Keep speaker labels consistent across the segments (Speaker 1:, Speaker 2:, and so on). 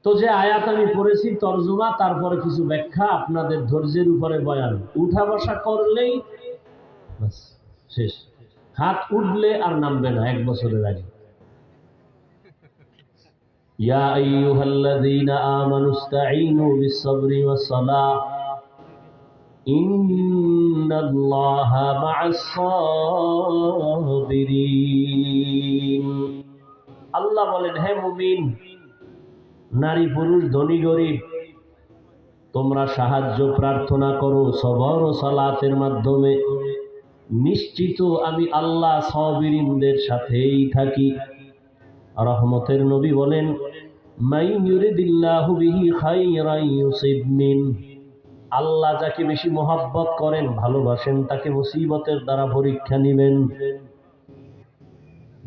Speaker 1: তো যে আয়াত আমি পড়েছি তরজমা, তারপরে কিছু ব্যাখ্যা, আপনাদের ধৈর্যের উপরে বয়ান। উঠা বসা করলেই বাস শেষ, হাত উঠলে আর নামবে না 1 বছরের আগে। ইয়া আইয়ুহাল্লাযীনা আমানুস্তাঈনু বিস-সাবরি ওয়াস-সালাহ ইন্নাল্লাহা মা'আস-সাবিরিন। আল্লাহ বলেন, হে মুমিন, নারী পুরুষ ধনী গরিব, তোমরা সাহায্য প্রার্থনা করো সবর ও সালাতের মাধ্যমে। নিশ্চিত আমি আল্লাহ সাবিরিনদের সাথেই থাকি। রহমতের নবী বলেন, মাই ইউরিদিল্লাহু বিহি খাইরান ইউসিব মিন। আল্লাহ যাকে বেশি মহব্বত করেন, ভালোবাসেন, তাকে মুসিবতের দ্বারা পরীক্ষা নিবেন।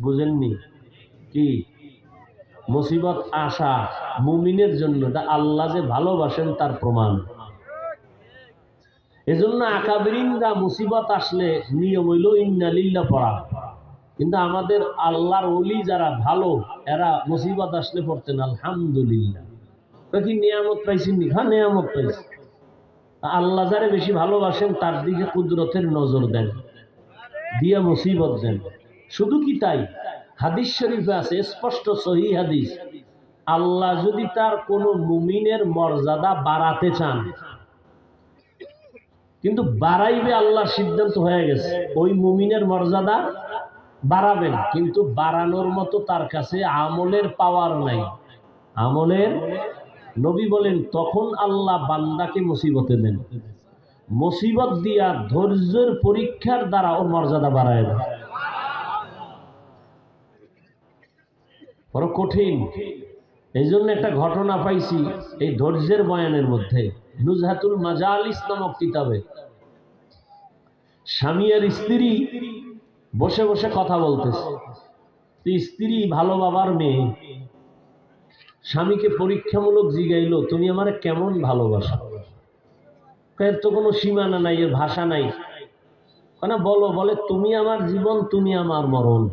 Speaker 1: বুঝেননি কি? মুসিবত আসা মুমিনের জন্য, এটা আল্লাহ যে ভালোবাসেন তার প্রমাণ। এজন্য আকাবিরিনরা মুসিবত আসলে নিয়ম হইল ইন্না লিল্লাহ পড়া, কিন্তু আমাদের আল্লাহর ওলি যারা ভালো, এরা মুসিবত আসলে পড়তেন আলহামদুলিল্লাহ। কি নিয়ামত পাইছেন? হ্যাঁ, নিয়ামত পাইছেন। আল্লাহ যারা বেশি ভালোবাসেন তার দিকে কুদরতের নজর দেন, দিয়া মুসিবত দেন। শুধু কি তাই, হাদিস শরীফে আছে স্পষ্ট সহিহ হাদিস, আল্লাহ যদি তার কোন মুমিনের মর্যাদা বাড়াতে চান, কিন্তু বাড়াইবে, আল্লাহর সিদ্ধান্ত হয়ে গেছে ওই মুমিনের মর্যাদা বাড়াবেন, কিন্তু বাড়ানোর মতো তার কাছে আমলের পাওয়ার নাই। আমলের নবী বলেন, তখন আল্লাহ বান্দাকে মুসিবতে দেন, মুসিবত দিয়া ধৈর্যের পরীক্ষার দ্বারা ওর মর্যাদা বাড়ায় দেন। বড় কঠিন। এই জন্য একটা ঘটনা পাইছি এই ধৈর্যের বয়ানের মধ্যে, নুজহাতুল মাজালিস নামক কিতাবে। স্বামী আর স্ত্রী বসে বসে কথা বলতেছে। স্ত্রী ভালো বাবার মেয়ে, স্বামীকে পরীক্ষামূলক জিগাইল, তুমি আমারে কেমন ভালোবাসো? এর তো কোনো সীমানা নাই, এর ভাষা নাই। কেন বলো? বলে, তুমি আমার জীবন, তুমি আমার মরণ,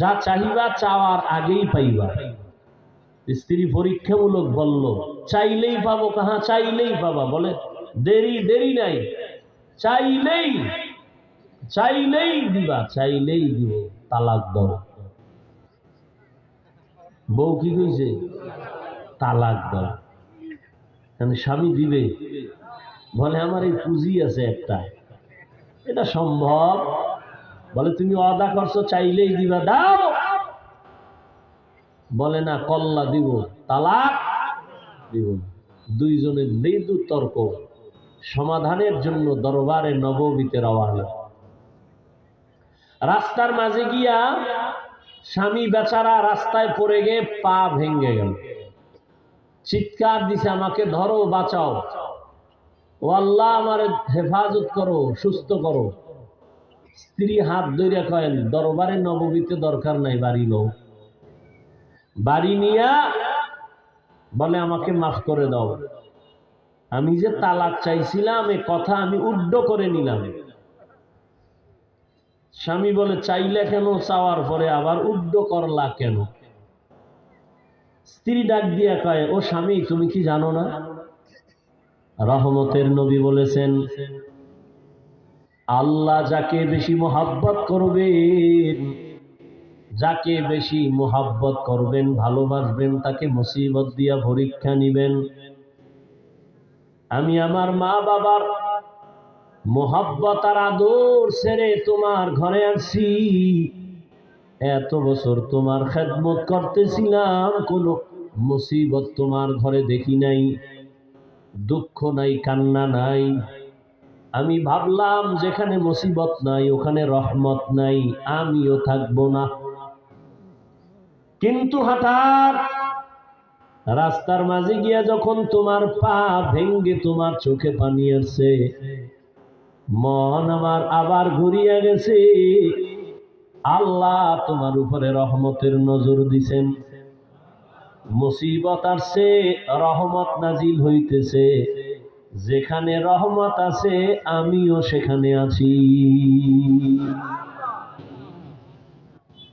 Speaker 1: যা চাহিবা চাওয়ার আগেই পাইবা। স্ত্রী পরীক্ষামূলক বলল, চাইলেই পাবো? কাহা চাইলেই পাবা? বলে, দেরি দেরি নাই, চাইলেই চাইলেই দিবা, চাইলেই দিব, তালাক দাও। বউ কি কইছে? তালাক দাও। স্বামী দিবে? বলে, আমার এই পুঁজি আছে একটা, এটা সম্ভব? বলে, তুমি ওয়াদা করছো চাইলেই দিবা, দাও। বলে, না, কল্লা দিব, তালাক দিব। দুইজনের মৃদু তর্ক, সমাধানের জন্য দরবারে নববীতে রওয়ানা। রাস্তার মাঝে গিয়া স্বামী বেচারা রাস্তায় পড়ে গিয়ে পা ভেঙে গেল, চিৎকার দিছে, আমাকে ধরো, বাঁচাও, ও আল্লাহ আমার হেফাজত করো, সুস্থ করো। স্ত্রী হাত ধরে কয়েন, দরবারে নববীতে দরকার নাই, বাড়ি লো। বাড়ি নিয়া বলে, আমাকে মাফ করে দাও, আমি যে তালাক চাইছিলাম এ কথা আমি উড্ড করে নিলাম। স্বামী বলে, চাইলে কেন? চাওয়ার পরে আবার উড্ড করলা কেন? স্ত্রী ডাক দিয়া কয়, ও স্বামী, তুমি কি জানো না, রহমতের নবী বলেছেন, আল্লাহ যাকে বেশি মোহাব্বত করবেন, যাকে বেশি মোহাব্বত করবেন, ভালোবাসবেন, তাকে মুসিবত দিয়া পরীক্ষা নিবেন। আমি আমার মা বাবার মোহাব্বত আর আদর ছেড়ে তোমার ঘরে আসছি, এত বছর তোমার খেদমত করতেছিলাম, কোনো মুসিবত তোমার ঘরে দেখি নাই, দুঃখ নাই, কান্না নাই। আমি ভাবলাম যেখানে মুসিবত নাই ওখানে রহমত নাই, আমিও থাকবো না। কিন্তু হঠাৎ রাস্তার মাঝে গিয়া যখন তোমার পা ভেঙ্গে তোমার চোখে পানি আসছে, মন আমার আবার ঘুরিয়া গেছে। আল্লাহ তোমার উপরে রহমতের নজর দিছেন, মুসিবত আসছে, রহমত নাজিল হইতেছে। যেখানে রহমত আছে আমিও সেখানে আছি।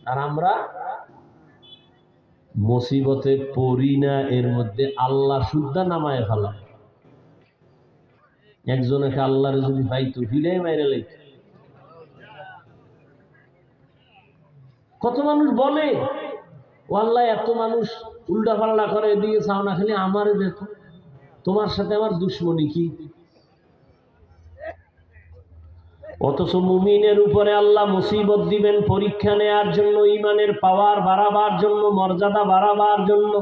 Speaker 1: আর আমরা মুসিবতে পড়ি না, এর মধ্যে আল্লাহ শুদ্ধা নামায় ফেলা। একজনকে আল্লাহরে যদি পাইতো হিলে মাইরে লাইত। কত মানুষ বলে ও আল্লাহ, এত মানুষ উল্টা পাল্টা করে, এদিকে চাও না, খালি আমারে দেখো, তোমার সাথে আমার দুশ্মনী কি? অথচ মুমিনের উপরে আল্লাহ মুসিবত দিবেন পরীক্ষা নেয়ার জন্য, ইমানের পাওয়ার বাড়াবার জন্য, মর্যাদা বাড়াবার জন্য।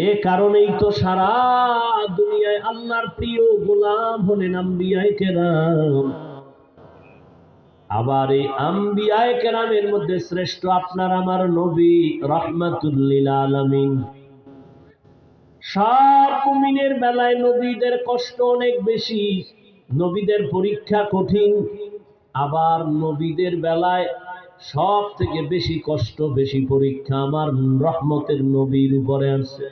Speaker 1: এ কারণেই তো সারা দুনিয়ায় আল্লাহর প্রিয় গোলাম হলেন আম্বিয়ায়ে কেরাম। আবার এই আম্বিয়ায়ে কেরামের মধ্যে শ্রেষ্ঠ আপনার আমার নবী রাহমাতুল লিল আলামিন। সব মুমিনের বেলায় নবীদের কষ্ট অনেক বেশি, নবীদের পরীক্ষা কঠিন। আবার নবীদের বেলায় সব থেকে বেশি কষ্ট, বেশি পরীক্ষা আমার রহমতের নবীর উপরে আছে,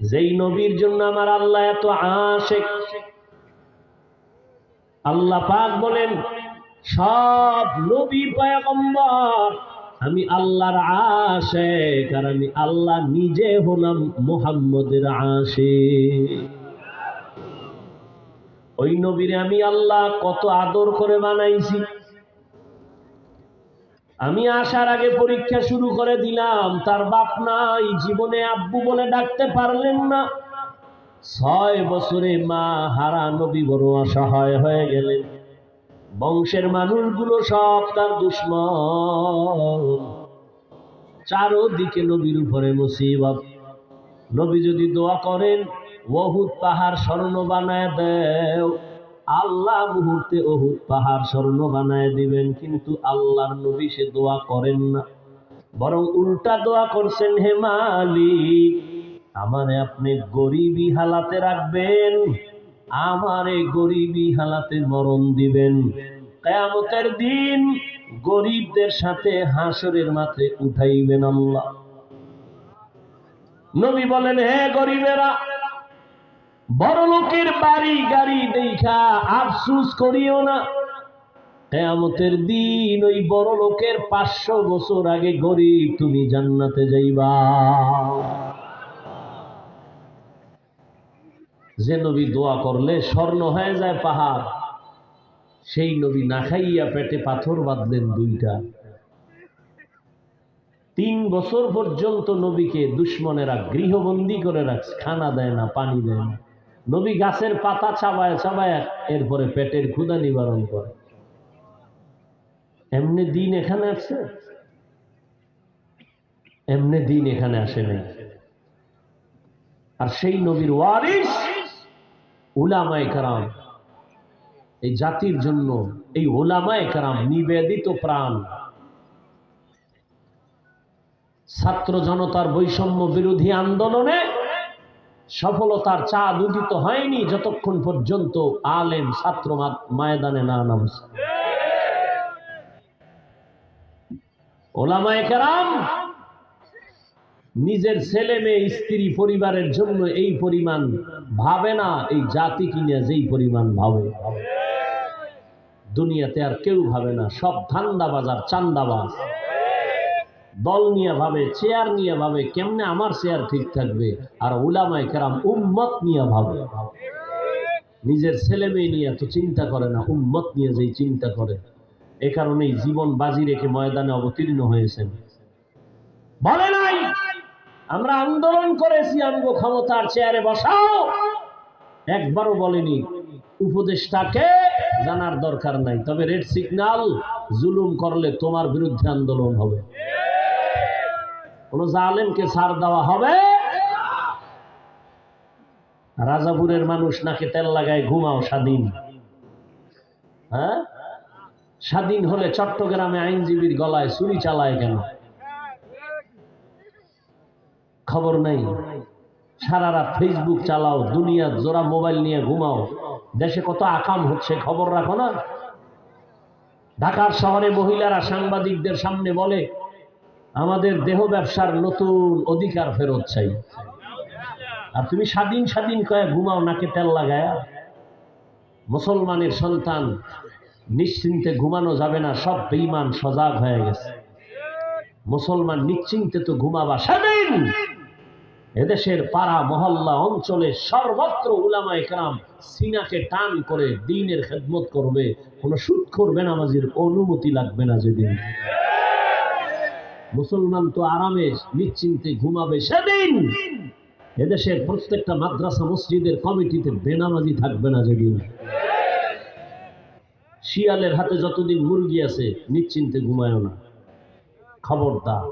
Speaker 1: যেই নবীর জন্য আমার আল্লাহ এত আশিক। আল্লাহ পাক বলেন, সব নবী পয়গম্বর আমি আল্লাহর আশিক, আর আমি আল্লাহ নিজে হলাম মুহাম্মদের আশিক। ওই নবীরে আমি আল্লাহ কত আদর করে বানাইছি। আমি আসার আগে পরীক্ষা শুরু করে দিলাম। তার বাপ নাই, জীবনে আব্বু বলে ডাকতে পারলেন না। 6 বছরে মা হারা নবী বড় অসহায় হয়ে গেলেন। বংশের মানুষগুলো সব তার দুশমন। চারদিকে নবীর উপরে মুসিবত। নবী যদি দোয়া করেন, উহুদ পাহাড় স্বর্ণ বানায় দেও, আল্লাহ মুহূর্তে উহুদ পাহাড় স্বর্ণ বানায় দিবেন। কিন্তু আল্লাহর নবী সে দোয়া করেন না, বরং উল্টা দোয়া করছেন, হে মালিক, আমারে আপনি গরিবী হালাতে রাখবেন, আমারে গরিবী হালাতে মরণ দিবেন। কিয়ামতের দিন গরিবদের সাথে হাসরের মাঠে উঠাইবেন আল্লাহ। নবী বলেন, হে গরিবেরা, বড় লোকের বাড়ি গাড়ি দেখা আফসোস করিও না। কিয়ামতের দিন ওই বড় লোকের 500 বছর আগে গরিব তুমি জান্নাতে যাইবা। যে নবী দোয়া করলে স্বর্ণ হয়ে যায় পাহাড়, সেই নবী না খাইয়া পেটে পাথর বাঁধলেন 2টা। 3 বছর পর্যন্ত নবীকে দুশমনেরা গৃহবন্দী করে রাখছে, খানা দেয় না, পানি দেয় না। নবী গাছের পাতা চাবায় চাবায় এরপরে পেটের ক্ষুধা নিবারণ করে। এমনি দিন এখানে আসছে? এমনি দিন এখানে আসে নাই। আর সেই নবীর ওয়ারিস উলামায়ে কেরাম, এই জাতির জন্য এই উলামায়ে কেরাম নিবেদিত প্রাণ। ছাত্র জনতার বৈষম্য বিরোধী আন্দোলনে সফলতার চাঁদ উদিত হয়নি যতক্ষণ পর্যন্ত আলেম ছাত্র ময়দানে না নামছে। উলামায়ে কেরাম নিজের ছেলে মেয়ে স্ত্রী পরিবারের জন্য এই পরিমাণ ভাবে না, এই জাতি কিনে যেই পরিমাণ ভাবে দুনিয়াতে আর কেউ ভাবে না। সব ধান্দাবাজ আর চান্দাবাজ। দল নিয়ে ভাবে, চেয়ার নিয়ে ভাবে, কেমনে আমার চেয়ার ঠিক থাকবে। আর উলামায়ে কেরাম উম্মত নিয়ে ভাবে। নিজের ছেলে মেয়ে নিয়ে তো চিন্তা করে না, উম্মত নিয়ে যেই চিন্তা করে। এ কারণেই জীবন বাজি রেখে ময়দানে অবতীর্ণ হয়েছেন। বলে নাই আমরা আন্দোলন করেছি, আমগো ক্ষমতার চেয়ারে বসাও, একবারও বলেনি। উপদেষ্টাকে জানার দরকার নাই, তবে রেড সিগন্যাল জুলুম করলে তোমার বিরুদ্ধে আন্দোলন হবে। কোন জালেমকে ছাড় দেওয়া হবে? রাজাপুরের মানুষ নাকে তেল লাগায় ঘুমাও স্বাধীন। হ্যাঁ, স্বাধীন হলে চট্টগ্রামে আইনজীবীর গলায় ছুরি চালায় কেন? খবর নাই। সারা রাত ফেসবুক চালাও, দুনিয়া জোড়া মোবাইল নিয়ে ঘুমাও, দেশে কত আকাম হচ্ছে খবর রাখো না? ঢাকার শহরে মহিলারা সাংবাদিকদের সামনে বলে, আমাদের দেহ ব্যবসার নতুন অধিকার ফেরত চাই। আর তুমি স্বাধীন স্বাধীন কয়ে ঘুমাও নাকে তেল লাগায়া। মুসলমানের সন্তান নিশ্চিন্তে ঘুমানো যাবে না, সব বেঈমান সজাগ হয়ে গেছে। মুসলমান নিশ্চিন্তে তো ঘুমাবা সেদিন এদেশের পাড়া মহল্লা অঞ্চলে সর্বত্র উলামায়ে কেরাম সিনাকে টান করে দ্বীনের খেদমত করবে, কোন সুদখোর বেনামাজির অনুমতি লাগবে না। যেদিন মুসলমান তো আরামে নিশ্চিন্তে ঘুমাবে সেদিন এদেশের প্রত্যেকটা মাদ্রাসা মসজিদের কমিটিতে বেনামাজি থাকবে না। যেদিন শিয়ালের হাতে যতদিন মুরগি আছে নিশ্চিন্তে ঘুমায়ও না, খবরদার।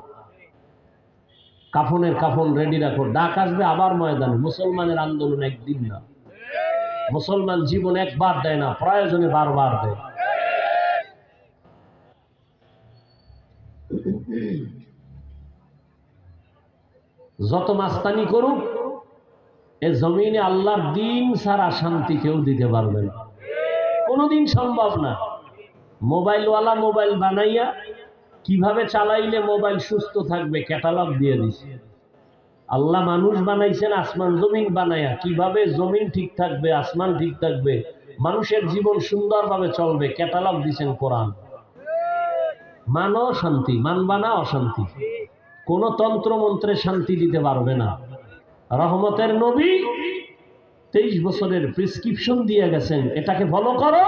Speaker 1: কাফনের কাফন রেডি রাখো, ডাক আসবে আবার ময়দানে। মুসলমানের আন্দোলন একদিন না, মুসলমান জীবন একবার দেয় না, প্রয়োজনে বারবার দেয়। যত মাস্তানি করুক এ জমিনে আল্লাহর দিন ছাড়া শান্তি কেউ দিতে পারবে না, কোনোদিন সম্ভব না। মোবাইলওয়ালা মোবাইল বানাইয়া কিভাবে চালাইলে মোবাইল সুস্থ থাকবে ক্যাটালগ দিয়ে দিছে। আল্লাহ মানুষ বানাইছেন আসমান জমিন বানাইয়া, কিভাবে জমিন ঠিক থাকবে আসমান ঠিক থাকবে মানুষের জীবন সুন্দরভাবে চলবে ক্যাটালগ দিছেন কোরআন। মানো শান্তি, মানবা না অশান্তি। কোন তন্ত্র মন্ত্রে শান্তি দিতে পারবে না। রহমতের নবী 23 বছরের প্রেসক্রিপশন দিয়ে গেছেন, এটাকে ফলো করো,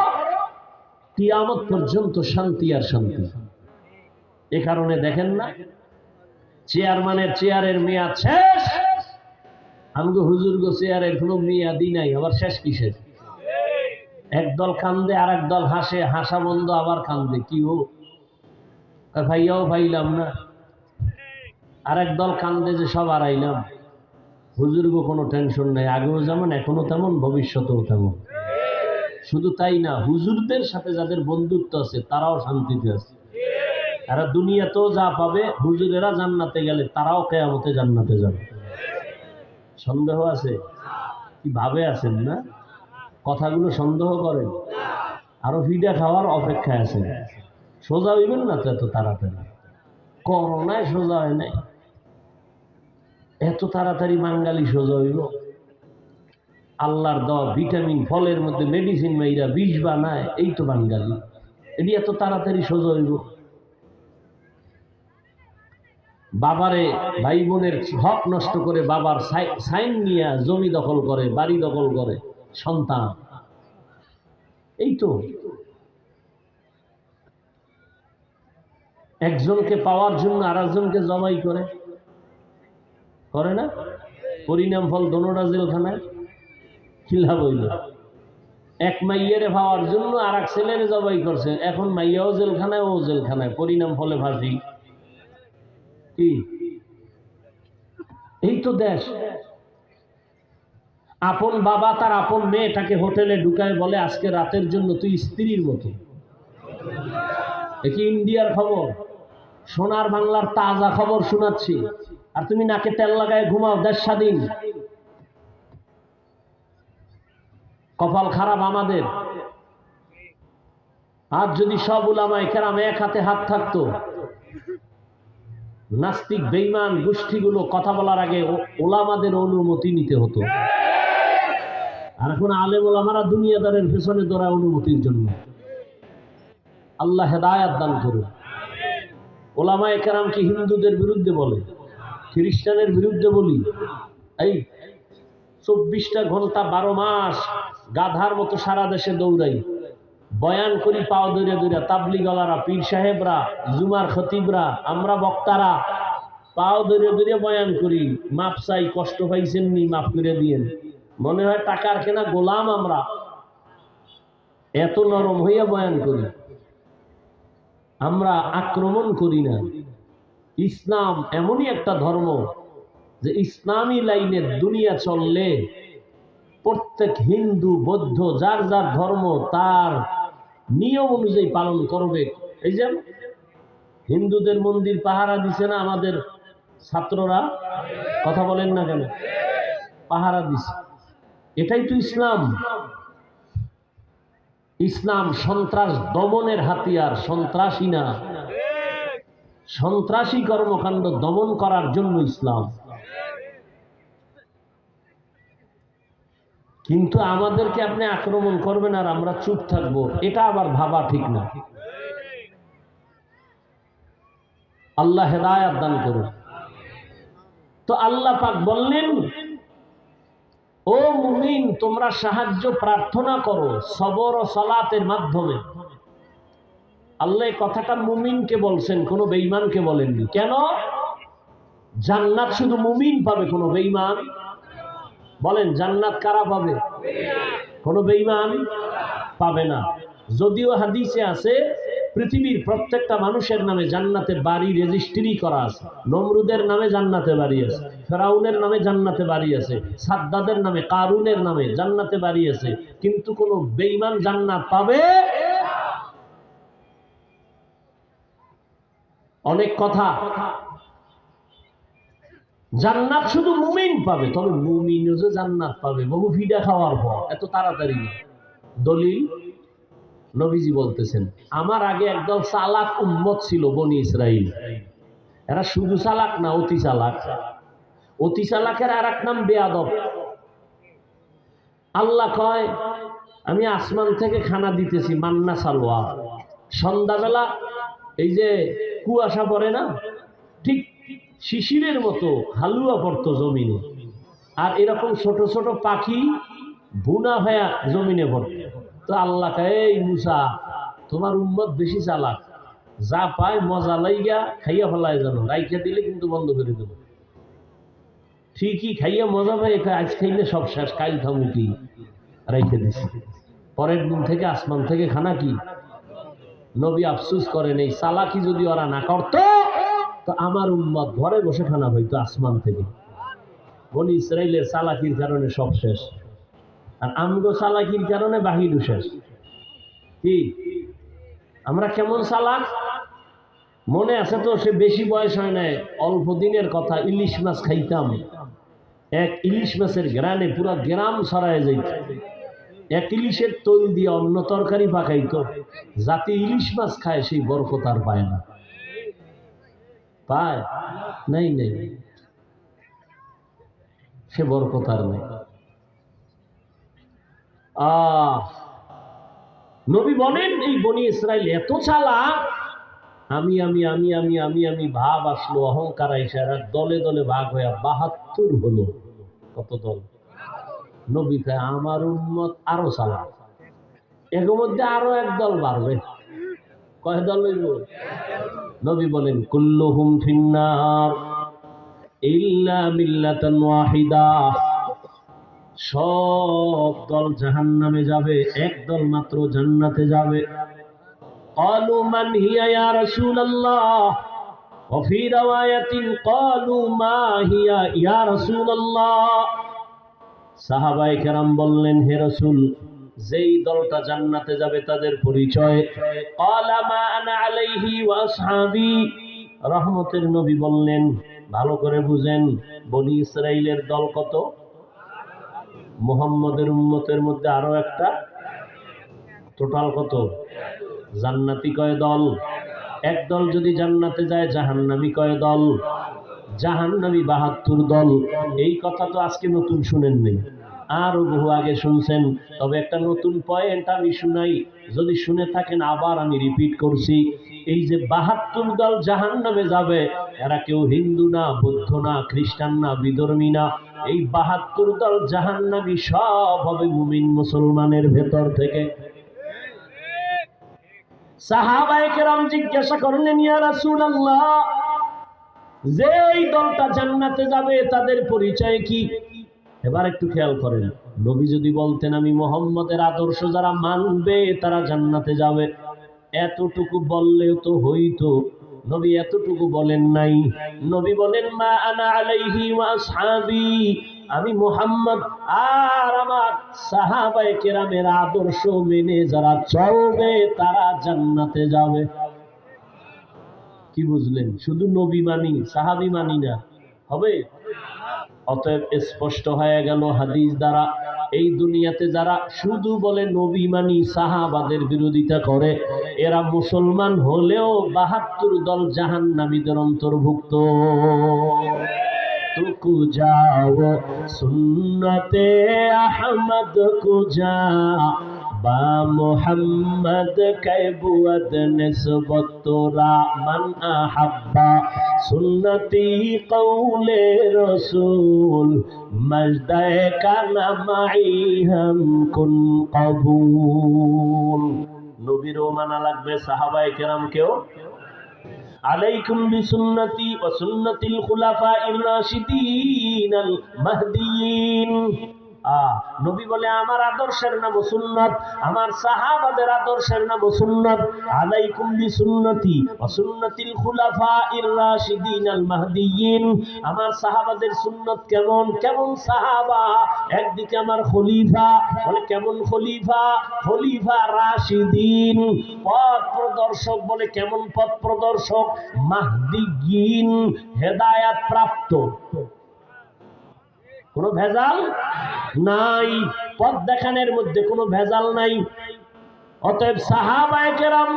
Speaker 1: কিয়ামত পর্যন্ত শান্তি আর শান্তি। এ কারণে দেখেন না চেয়ারম্যানের চেয়ারের মেয়াদ শেষ, আমগো হুজুর গো চেয়ারের কোনো মেয়াদই নাই, আবার শেষ কিসের? একদল কান্দে আর একদল হাসে, হাসা বন্ধ আবার কান্দে। কি হোক ভাইয়াও ভাইলাম না, আর একদল কান্দে যে সব হারাইলাম। হুজুর গো কোনো টেনশন নাই, আগেও যেমন এখনো তেমন ভবিষ্যতেও তেমন। শুধু তাই না, হুজুরদের সাথে যাদের বন্ধুত্ব আছে তারাও শান্তিতে আছে। এরা দুনিয়াতেও যা পাবে, হুজুরেরা জান্নাতে গেলে তারাও কিয়ামতে জান্নাতে যাবে। সন্দেহ আছে? কি ভাবে আছেন না? কথাগুলো সন্দেহ করেন, আরো ভিডা খাওয়ার অপেক্ষায় আছেন। সোজা হইবেন না তো এত তাড়াতাড়ি, করোনায় সোজা হয় নাই, এত তাড়াতাড়ি বাঙালি সোজা হইব? আল্লাহর দেওয়া ভিটামিন ফলের মধ্যে মেডিসিন মাইরা বিষ বানায়, এই তো বাঙালি। এটি এত তাড়াতাড়ি সোজা হইব? বাবারে ভাই বোনের হক নষ্ট করে বাবার সাইন নিয়ে জমি দখল করে, বাড়ি দখল করে সন্তান। এই তো একজনকে পাওয়ার জন্য আর একজনকে জবাই করে, করে না? পরিণাম ফল দোনোটা জেলখানায়। খিলাফ হইল, এক মাইয়ারে পাওয়ার জন্য আর এক ছেলেরে জবাই করছে, এখন মাইয়াও জেলখানায় ও জেলখানায়, পরিণাম ফলে ফাঁসি। কি এই তো দেশ। আপন বাবা তার আপন মেয়েটাকে হোটেলে ঢুকায় বলে আজকে রাতের জন্য তুই স্ত্রীর মতো। কি ইন্ডিয়ার খবর? সোনার বাংলার তাজা খবর শোনাচ্ছি, আর তুমি নাকে তেল লাগায় ঘুমাও। দেশ স্বাধীন, কপাল খারাপ আমাদের। আর যদি সব উলামায়ে কেরাম এক হাতে হাত থাকতো, নাস্তিক বেঈমান গোষ্ঠীগুলো কথা বলার আগে ওলামাদের অনুমতি নিতে হতো। আর এখন আলেম ওলামারা দুনিয়াদারের পেছনে দৌড়ায় অনুমতির জন্য। আল্লাহ হেদায়াত দান করুন। ওলামায়ে কেরাম কি হিন্দুদের বিরুদ্ধে বলে, খ্রিস্টানের বিরুদ্ধে বলি? এই 24টা ঘন্টা 12 মাস গাধার মতো সারা দেশে দৌড়াই, বয়ান করি পাও দৌড়ে দৌড়া। তাবলিগওয়ালারা, পীর সাহেবরা, জুমার খতিবরা, আমরা বক্তারা পাও দৌড়ে দৌড়ে বয়ান করি। মাপ চাই, কষ্ট পাইছেন নি, মাফ করে দিয়েন। মনে হয় টাকার কেনা গোলাম আমরা, এত নরম হইয়া বয়ান করি। আমরা আক্রমণ করি না। ইসলাম এমনই একটা ধর্ম যে ইসলামী লাইনের দুনিয়া চললে প্রত্যেক হিন্দু বৌদ্ধ যার যার ধর্ম তার নিয়ম অনুযায়ী পালন করবে। এই যে হিন্দুদের মন্দির পাহারা দিছে না আমাদের ছাত্ররা, কথা বলেন না কেন? পাহারা দিছে, এটাই তো ইসলাম। ইসলাম সন্ত্রাস দমনের হাতিয়ার, সন্ত্রাসী না। সন্ত্রাসী কর্মকাণ্ড দমন করার জন্য ইসলাম। কিন্তু আমাদেরকে আপনি আক্রমণ করবেন আর আমরা চুপ থাকবো, এটা আবার ভাবা ঠিক না। আল্লাহ হেদায়েত দান করুন। তো আল্লাহ পাক বললেন, ও মুমিন, তোমরা সাহায্য প্রার্থনা করো সবর ও সালাতের মাধ্যমে। আল্লাহ এই কথাটা মুমিনকে বলছেন, কোনো বেঈমানকে বলেননি। কেন? জান্নাত শুধু মুমিন পাবে, কোনো বেঈমান? বলেন, জান্নাত কারা পাবে? কোনো বেঈমান পাবে না। যদিও হাদিসে আছে পৃথিবীর প্রত্যেকটা মানুষের নামে জান্নাতে বাড়ি রেজিস্ট্রি করা আছে। নমরুদের নামে জান্নাতে বাড়ি আছে, ফেরাউনের নামে জান্নাতে বাড়ি আছে, সাদ্দাদের নামে, কারুনের নামে জান্নাতে বাড়ি আছে, কিন্তু কোনো বেঈমান জান্নাত পাবে? অনেক কথা। জান্নাত শুধু মুমিন পাবে, তবে মুমিনও যে জান্নাত পাবে বহু ফিডা খাওয়ার পর, এত তাড়াতাড়ি না। দলিল নবীজি বলতেছেন, আমার আগে একদল চালাক উম্মত ছিল বনি ইসরাইল। এরা শুধু চালাক না, অতি চালাক। অতি চালাকের আর এক নাম বেয়াদব। আল্লাহ কয়, আমি আসমান থেকে খানা দিতেছি, মান্না সালোয়া। সন্ধ্যাবেলা এই যে কুয়াশা পড়ে না, ঠিক শিশিরের মতো হালুয়া পড়তো জমিনে, আর এরকম ছোট ছোট পাখি বুনা হয়ে জমিনে পড়ত। তো আল্লাহ কয়, এই মুসা, তোমার উম্মত বেশি চালাক, যা পায় মজা লাইগা খাইয়া ফেলায়, জানো রাইখা দিলে কিন্তু বন্ধ করে দেবো। ঠিকই খাইয়া মজা পাই, আজ খাইলে সব শেষ, কাল খাবো কি, রাইখে দিছি। পরের দিন থেকে আসমান থেকে খানা কি? নবী আফসুস করেন, এই চালাকি যদি ওরা না করতো তো আমার উম্মত ঘরে বসে খানা পাইতো আসমান থেকে। বনি ইসরাইলের চালাকির কারণে সব শেষ, আর আমগো চালাকির কারণে বাহিরও শেষ। কি আমরা কেমন চালাক মনে আছে তো? সে বেশি বয়স হয় নাই, অল্প দিনের কথা। ইলিশ মাছ খাইতাম, এক ইলিশ মাছের গ্রানে পুরো গ্রাম ছড়ায় যাইত। এক ইলিশের তৈল দিয়ে অন্য তরকারি পাকাইতো। যাতে ইলিশ মাছ খায় সেই বরকত আর পায় না। পায় নাই, নাই, সে বরকত আর নেই। নবী বলেন, এই বনি ইসরাইল এত চালাক, আমি আমি আমি আমি আমি আমি ভাব আসলো, অহংকার আইসা দলে দলে ভাগ হয়ে ৭২ হলো। কত দল? নবী কয়, আমার উম্মত আরো চালাক, এর মধ্যে আরো এক দল বাড়বে। কয় দল হইব? নবী বলেন, কুল্লুহুম ফিন্নার ইল্লা মিল্লাতান ওয়াহিদা। সব দল জাহান্নামে যাবে, এক দল মাত্র জান্নাতে যাবে। ক্বালু মান হিয়া ইয়া রাসূলুল্লাহ, ওয়া ফি রাওয়ায়াতিন ক্বালু মা হিয়া ইয়া রাসূলুল্লাহ। সাহাবায়ে কেরাম বললেন, হে রাসূল, যেই দলটা জান্নাতে যাবে তাদের পরিচয়। ক্বালা মা আনা আলাইহি ওয়া আসহাবি। রহমতের নবী বললেন, ভালো করে বুঝেন, বনি ইসরাইলের দল কত? মুহাম্মদের উম্মতের মধ্যে আরো একটা, টোটাল কত? জান্নাতি কয় দল? এক দল যদি জান্নাতে যায়, জাহান্নামী কয় দল? জাহান্নামী ৭২ দল। এই কথা তো আজকে নতুন শুনেননি, আরো বহু আগে শুনছেন। তবে একটা নতুন পয়েন্ট আমি শুনাই, যদি শুনে থাকেন আবার আমি রিপিট করছি। এই যে ৭২ দল জাহান্নামে যাবে, এরা কেউ হিন্দু না, বৌদ্ধ না, খ্রিস্টান না, বিধর্মী না। এই ৭২ দল জাহান্নামী সব হবে মুমিন মুসলমানের ভেতর থেকে। সাহাবায়ে কেরাম জিজ্ঞাসা করলেন, ইয়া রাসূলুল্লাহ, যে এই দলটা জান্নাতে যাবে তাদের পরিচয় কি? এবার একটু খেয়াল করেন, নবী যদি বলতেন, আমি মুহাম্মদের আদর্শ যারা মানবে তারা জান্নাতে যাবে, এতটুকু বললেও তো হইতো। নবী এতটুকু বলেন নাই। নবী বলেন, মা আনা আলাইহি ওয়া আসহাবি, আমি মুহাম্মদ আর আমার সাহাবায়ে কেরামের আদর্শ মেনে যারা চলবে তারা জান্নাতে যাবে। কি বুঝলেন? শুধু নবী মানি, সাহাবী মানি না, হবে? অতএব স্পষ্ট হয়ে গেল হাদিস দ্বারা, এই দুনিয়াতে যারা শুধু বলে নবী মানি, সাহাবাদের বিরোধিতা করে, এরা মুসলমান হলেও ৭২ দল জাহান্নামীদের অন্তর্ভুক্ত। তুকু যাও সুন্নতে আহমদ কো যা বা মুহাম্মদ কে বুয়দ নিসবত তোরা মান আহাব্বা সুন্নতি কওলে রসূল মজদায়ে কানা মাই হাম কুন কবুল। নবীরও মানা লাগবে, সাহাবায়ে কেরামকেও। আলাইকুম বিসুন্নতি ওয়া সুন্নাতিল খুলাফাইর রাশিদিনাল মাহদিয়িন। নবী বলে আমার আদর্শের নাম সুন্নাত, আমার সাহাবাদের আদর্শের নাম সুন্নাত। আলাইকুম বিসুন্নতি ওয়া সুন্নাতিল খুলাফাইর রাশিদিনাল মাহদিয়িন। আমার সাহাবাদের সুন্নাত কেমন? কেমন সাহাবা? একদিকে আমার খলিফা, বলে কেমন খলিফা? খলিফা রাশিদিন, পথ প্রদর্শক। বলে কেমন পথ প্রদর্শক? মাহদিয়িন, হেদায়াত প্রাপ্ত। কোনো ভেজাল নাই, পথ দেখানোর মধ্যে কোনো ভেজাল নাই। অতএব সাহাবায়ে কেরাম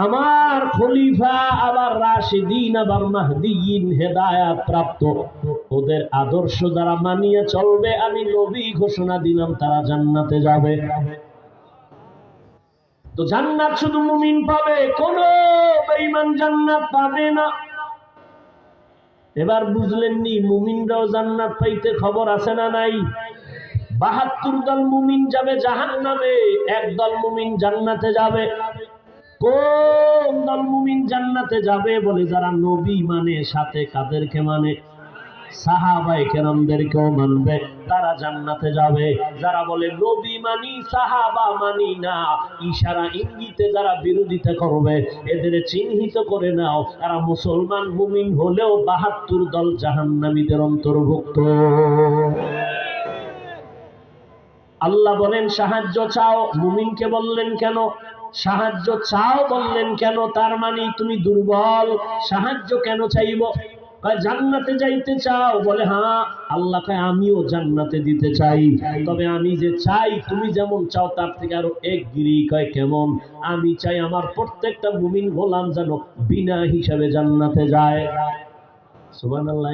Speaker 1: আমার খলিফা, আবার রাশিদিন, আবার মাহদিয়িন, হেদায়াত প্রাপ্ত। ওদের আদর্শ যারা মানিয়ে চলবে, আমি নবী ঘোষণা দিলাম তারা জান্নাতে যাবে। তো জান্নাত শুধু মুমিন পাবে, কোন বেঈমান জান্নাত পাবে না। এবার বুঝলেননি? মুমিনরাও জান্নাত পাইতে খবর আছে না নাই? ৭২ দল মুমিন যাবে জাহান্নামে, একদল মুমিন জান্নাতে যাবে। কোন দল মুমিন জান্নাতে যাবে? বলে যারা নবী মানে, সাথে কাদেরকে মানে? সাহাবায়ে কেরামদেরকেও মানবে, তারা জান্নাতে যাবে। যারা বলে নবী মানি সাহাবা মানি না, ইশারা ইঙ্গিতে যারা বিরোধিতা করবে, এদের চিহ্নিত করে নাও, তারা মুসলমান মুমিন হলেও ৭২ দল জাহান্নামীদের অন্তর্ভুক্ত। আল্লাহ বলেন সাহায্য চাও, মুমিনকে বললেন কেন? সাহায্য চাও বললেন কেন? তার মানে তুমি দুর্বল, সাহায্য কেন চাইব? জান্নাতে যাইতে চাও? বলে হ্যাঁ। আল্লাহ কয় আমিও জান্নাতে দিতে চাই, তবে আমি যে চাই তুমি যেমন চাও তার থেকে আরো এক গিরি। কয় কেমন? আমি চাই আমার প্রত্যেকটা মুমিন গোলাম যেন বিনা হিসাবে জান্নাতে যায়। সুবহানাল্লাহ।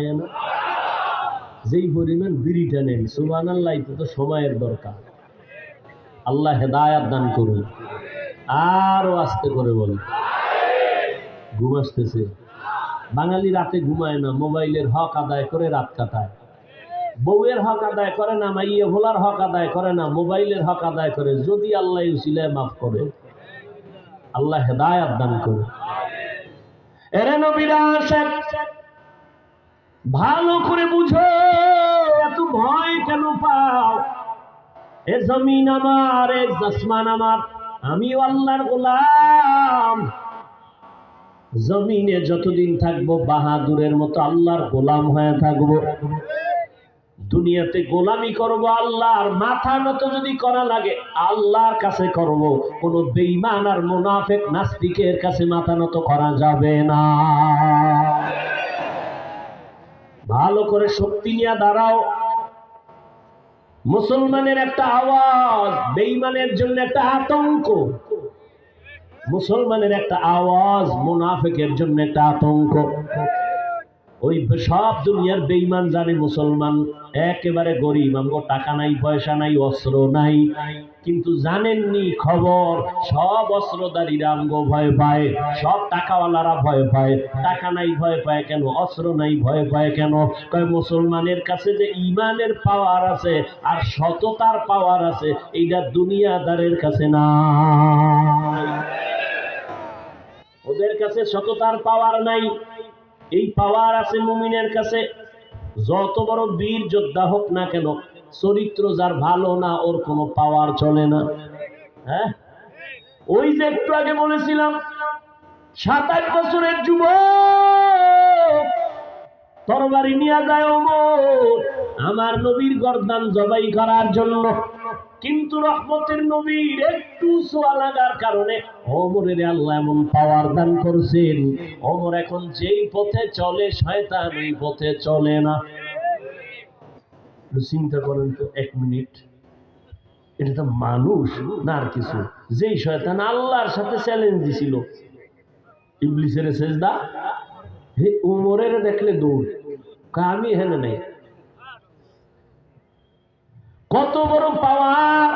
Speaker 1: যেই পরিমাণ বিড়িটা নেন, সুবহানাল্লাহ, তো সময়ের দরকার। আল্লাহ হেদায়াত দান করুন। আরো আস্তে করে বলি, ঘুম আসতেছে। বাঙালি রাতে ঘুমায় না, মোবাইলের হক আদায় করে রাত কাটায়। বউয়ের হক আদায় করে না, মাইয়া ভোলার হক আদায় করে না, মোবাইলের হক আদায় করে। যদি আল্লাহ উসিলায় মাফ করে। আল্লাহ হেদায়াত দান করে। এরে নবীরা আশেক, ভালো করে বুঝো, এত ভয় কেন পাও? এ জমিন আমার, এ আসমান আমার, আমিও আল্লাহর গোলাম। জমিনে যতদিন থাকবো বাহাদুরের মতো আল্লাহর গোলাম হয়ে থাকবো। দুনিয়াতে গোলামি করব আল্লাহর, মাথা নত যদি করা লাগে আল্লাহর কাছে করব। কোন বেঈমান আর মুনাফিক নাস্তিকের কাছে মাথা নত করা যাবে না। ভালো করে শক্তি নিয়ে দাঁড়াও। মুসলমানের একটা আওয়াজ, বেঈমানের জন্য একটা আতঙ্ক। মুসলমানের একটা আওয়াজ, মুনাফিকের জন্য একটা আতঙ্ক। ওই সব দুনিয়ার বেঈমান জানে মুসলমান একেবারে গরিব, আমগো টাকা নাই, পয়সা নাই, অস্ত্র নাই। কিন্তু জানেননি খবর, সব অস্ত্রধারীরা আমগো ভয় পায়, সব টাকাওয়ালারা ভয় পায়। টাকা নাই ভয় পায় কেন? অস্ত্র নাই ভয় পায় কেন? কয় মুসলমানের কাছে যে ইমানের পাওয়ার আছে আর সততার পাওয়ার আছে, এইটা দুনিয়াদারের কাছে না। ওদের কাছে সততার পাওয়ার নাই, এই পাওয়ার আছে মুমিনের কাছে। যত বড় বীর যোদ্ধা হোক না কেন, চরিত্র যার ভালো না, ওর কোনো পাওয়ার চলে না। হ্যাঁ, ওই যে একটু আগে বলেছিলাম 27 বছরের যুবক তরবারি নিয়ে যায় ওমর আমার নবীর গর্দান জবাই করার জন্য। কিন্তু রহমতের নবীর একটু ছোঁয়া লাগার কারণে ওমরের আল্লাহ এমন পাওয়ার দান করছেন, ওমর এখন যেই পথে চলে শয়তান ওই পথে চলে না। চিন্তা করেন তো, 1 মিনিট, এটা তো মানুষ না আর কিছু। যেই শয়তান আল্লাহর সাথে চ্যালেঞ্জ দিছিল, ইবলিসের সেজদা, হে ওমরের দেখলে দৌড়, আমি এখানে নাই। কত বড় পাওয়ার!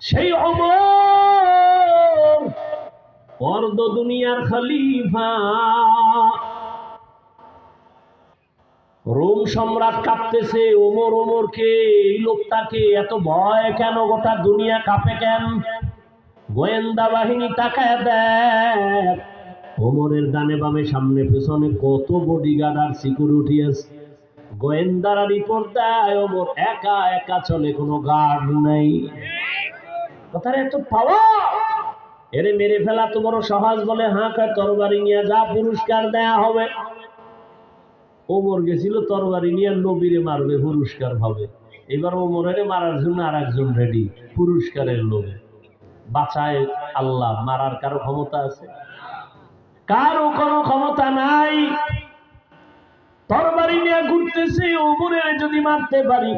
Speaker 1: সেই ওমর অর্ধ দুনিয়ার খলিফা, রোম সম্রাট কাঁপতেছে, ওমর ওমরকে, এই লোকটাকে এত ভয় কেন, গোটা দুনিয়া কাঁপে কেন? গোয়েন্দা বাহিনী তাকায় দেখ, ওমরের ডানে বামে সামনে পেছনে কত বডিগার্ড আর সিকিউরিটি আছে। গোয়েন্দারা রিপোর্ট দেয় ওমর একা একা চলে, কোনো গার্ড নেই। কথার এত পাওয়ার, এরে মেরে ফেলা তো বড় সহজ বলে, হাঁ কয় তরবারি নিয়ে যা, পুরস্কার দেয়া হবে। ওমর গেছিল তরবারি নিয়ে, নবীরে মারবে, পুরস্কার হবে। এবার ওমরের মারার জন্য আর একজন রেডি, পুরস্কারের লোভে। বাঁচায় আল্লাহ, মারার কারো ক্ষমতা আছে? কারো কোনো ক্ষমতা নাই। তরবারি নিয়ে ঘুরতেছে, ওমরের যদি মারতে পারি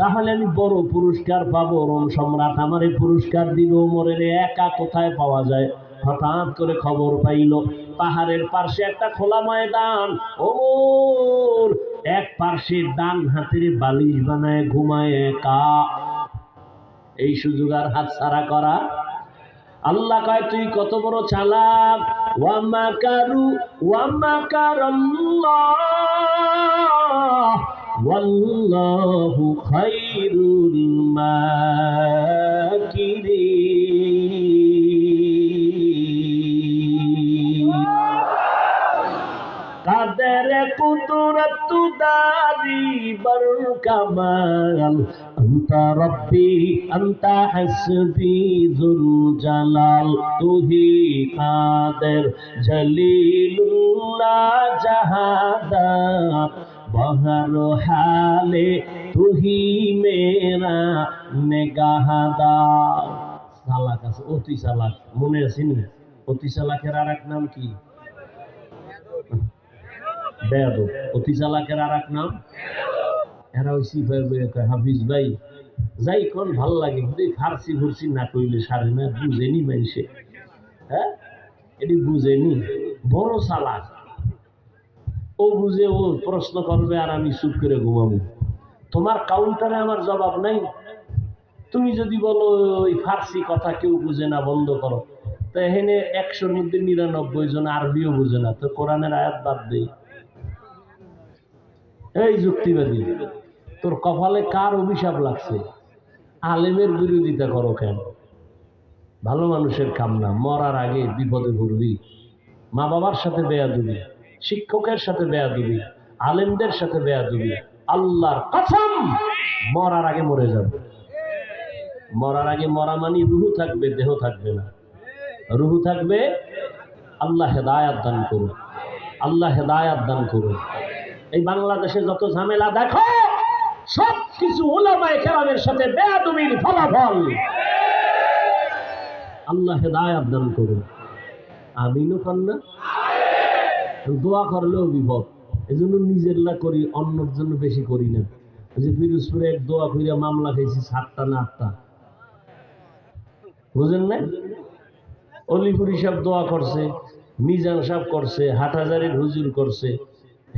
Speaker 1: তাহলে আমি বড় পুরস্কার পাবো, রোম সম্রাট আমারে পুরস্কার দিবে। ওমরের একা কোথায় পাওয়া যায়? হঠাৎ করে খবর পাইল পাহাড়ের পাশে একটা খোলা ময়দান, ওমর এক পাশে ডান হাতের বালিশ বানায় ঘুমায় একা। এই সুযোগ আর হাতছাড়া করা? আল্লাহ কয় তুই কত বড় চালাক। ওয়া মাকারু ওয়া মাকারাল্লাহ ওয়াল্লাহু খায়রুল মাকিরিন। কাদের কুদরত দারি বর কামাল, আনতা রব্বি আনতা হাসবি যুল জালাল, তুহি কাদের জলিলুল্লাহ জাহাদাত, বহর হালে তুহি মেরা নেগাহদার। চালাক আছে, অতি চালাক, মনে আছে নি? অতি চালাকের আর এক নাম কি? বেয়াদব। অতি চালাকের আর এক নাম? এরা ওই সিফাই হাফিজ ভাই যাই কোন ভাল লাগে, কিন্তু ফার্সি ফুরসি না কইলে সারে না, বুঝেনি মানুষে। হ্যাঁ, এটি বুঝেনি, বড় চালাক। ও বুঝে, ও প্রশ্ন করবে আর আমি চুপ করে ঘুমাবো। তোমার কাউন্টারে আমার জবাব নাই। তুমি যদি বলো ওই ফার্সি কথা কেউ বুঝে না, বন্ধ করো, তো এখানে 100-র মধ্যে 99 জন আরবিও বুঝে না, তো কোরআনের আয়াত বাদ দেই। এই যুক্তিবাদী, তোর কপালে কার অভিশাপ লাগছে? আলেমের বিরোধিতা করো কেন? ভালো মানুষের কাম না, মরার আগে বিপদে পড়বি। মা বাবার সাথে বেয়াদবি, শিক্ষকের সাথে বেয়াদবি, আলেমদের সাথে বেয়াদবি। আল্লাহর কসম, মরার আগে মরে যাবে। মরার আগে মরা মানে রুহু থাকবে, দেহ থাকবে না। রুহু থাকবে। আল্লাহ হেদায়াত দান করুন, আল্লাহ হেদায়াত দান করুন। এই বাংলাদেশে যত ঝামেলা দেখো, সব কিছু উলামায়ে কেরামের সাথে বেয়াদবির ফলাফল। আল্লাহ হেদায়াত দান করুন। আমিনও কন্যা। দোয়া করলেও বিপদ, এজন্য নিজের লা করি, অন্যর জন্য বেশি করি না। ওই যে পিরোজপুরে এক দোয়া কইরা মামলা খাইছি 7টা না 8টা, বুঝেন না? অলিপুরি সাহেব দোয়া করছে, মিজান সাহেব করছে, হাটহাজারির হুজুর করছে।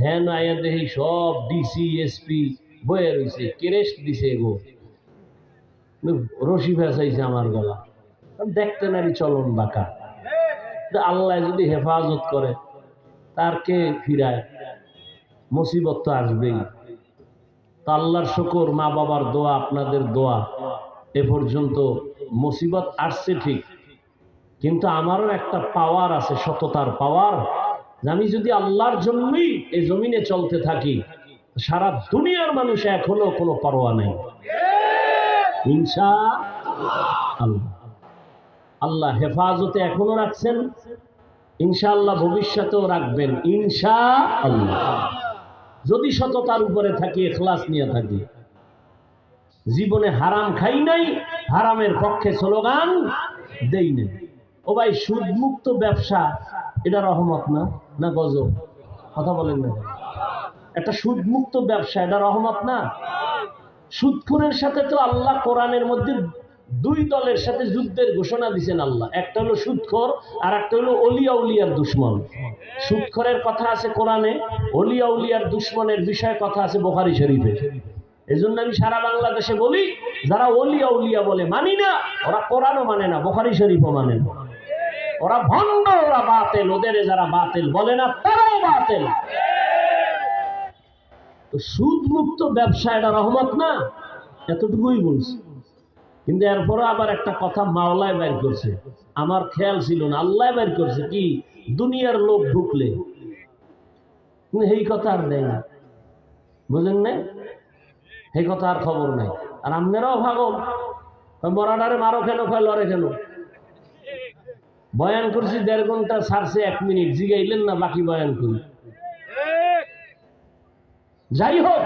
Speaker 1: হ্যাঁ না, আয়া দেখি সব ডিসি এসপি বয়ে রয়েছে, কেরেস্ট দিছে গো, রশি ফেসাইছে আমার গলা। দেখতে নারী চলন বাঁকা। আল্লাহ যদি হেফাজত করে, তার কে ফিরায়? মুসিবত তো আসবেই। তা আল্লাহর শুকর, মা বাবার দোয়া, আপনাদের দোয়া, এ পর্যন্ত মুসিবত আসছে ঠিক, কিন্তু আমারও একটা পাওয়ার আছে, সততার পাওয়ার। আমি যদি আল্লাহর জন্যই এই জমিনে চলতে থাকি, সারা দুনিয়ার মানুষ এখনো কোনো পরোয়া নেই। ইনশাআল্লাহ আল্লাহ হেফাজতে এখনো রাখছেন, ইনশাআল্লাহ ভবিষ্যতেও রাখবেন ইনশাআল্লাহ। যদি সততার উপরে থাকি, ইখলাস নিয়ে থাকি। জীবনে হারাম খাই নাই, হারামের পক্ষে স্লোগান দেই নাই। ও ভাই, সুদমুক্ত ব্যবসা এটা রহমত না? না গজব? কথা বলেন না। একটা সুদমুক্ত ব্যবসা, এটা রহমত না? সুদখোরের সাথে তো আল্লাহ কোরআনের মধ্যে 2 দলের সাথে যুদ্ধের ঘোষণা দিয়েছেন আল্লাহ। একটা হলো সুদখোর, আর একটা হলো ওলিয়া উলিয়ার দুশ্মন। সুদখোরের কথা আছে কোরআনে, ওলিয়া উলিয়ার দুশ্মনের বিষয়ে কথা আছে বুখারী শরীফে। এজন্য আমি সারা বাংলাদেশে বলি, যারা ওলিয়া উলিয়া বলে মানি না, ওরা কোরআনও মানে না, বুখারী শরীফও মানে না, ওরা ভণ্ড, ওরা বাতিল। ওদের যারা বাতিল বলে না তারাও বাতিল। তো সুদ মুক্ত ব্যবসা এটা রহমত না, এতটুকুই বলছি। কিন্তু এরপরে আবার একটা কথা মাওলায় বের করছে, আমার খেয়াল ছিল না, আল্লাহ বের করছে কি, দুনিয়ার লোক ঢুকলে এই কথা আর দেয় না, বুঝেন না, এই কথা আর খবর নাই। আর আপনারাও ভাগল, মরাডারে মারো কেন, কয় লড়ে কেন। বয়ান করছি 1.5 ঘন্টা, ছাড়ছে 1 মিনিট, জিগাইলেন না বাকি বয়ান করি। যাই হোক,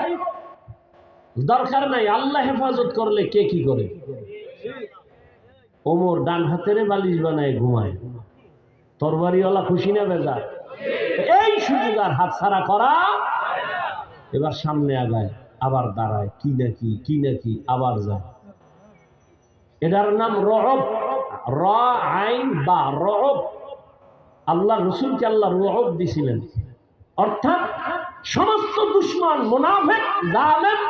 Speaker 1: দরকার নাই, আল্লাহ হেফাজত করলে কে কি করে। ওমর ডান হাতের বালিশ বানায় ঘুমায়, তরবারিওয়ালা খুশি না বেজার। এই সুযোগ আর হাত ছাড়া করা। এবার সামনে আগায়, আবার দাঁড়ায়, কি নাকি কি নাকি, আবার যায়। এটার নাম রহব, র আইন বা রহব। আল্লাহ রসুলকে আল্লাহ রহব দিছিলেন, অর্থাৎ সমস্ত দুশমন, মুনাফিক, জালেম,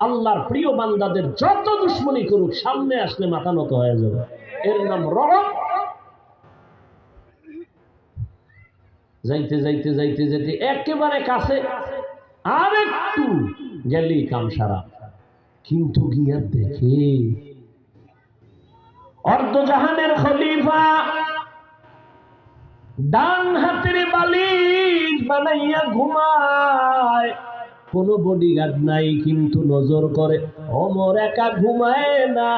Speaker 1: আল্লাহর প্রিয় বান্দাদের যত দুশ্মনী করুক, সামনে আসলে মাথা নত হয়ে যাবে। এর নাম রহব। যাইতে যাইতে যাইতে যাইতে একেবারে কাছে, আর একটু গেলি কাম সারা। কিন্তু গিয়া দেখে অর্ধজাহানের খলিফা ডান হাতের বালিশ বানাইয়া ঘুমায়, কোন বডিগার্ড নাই, কিন্তু নজর করে ওমর একা ঘুমায় না,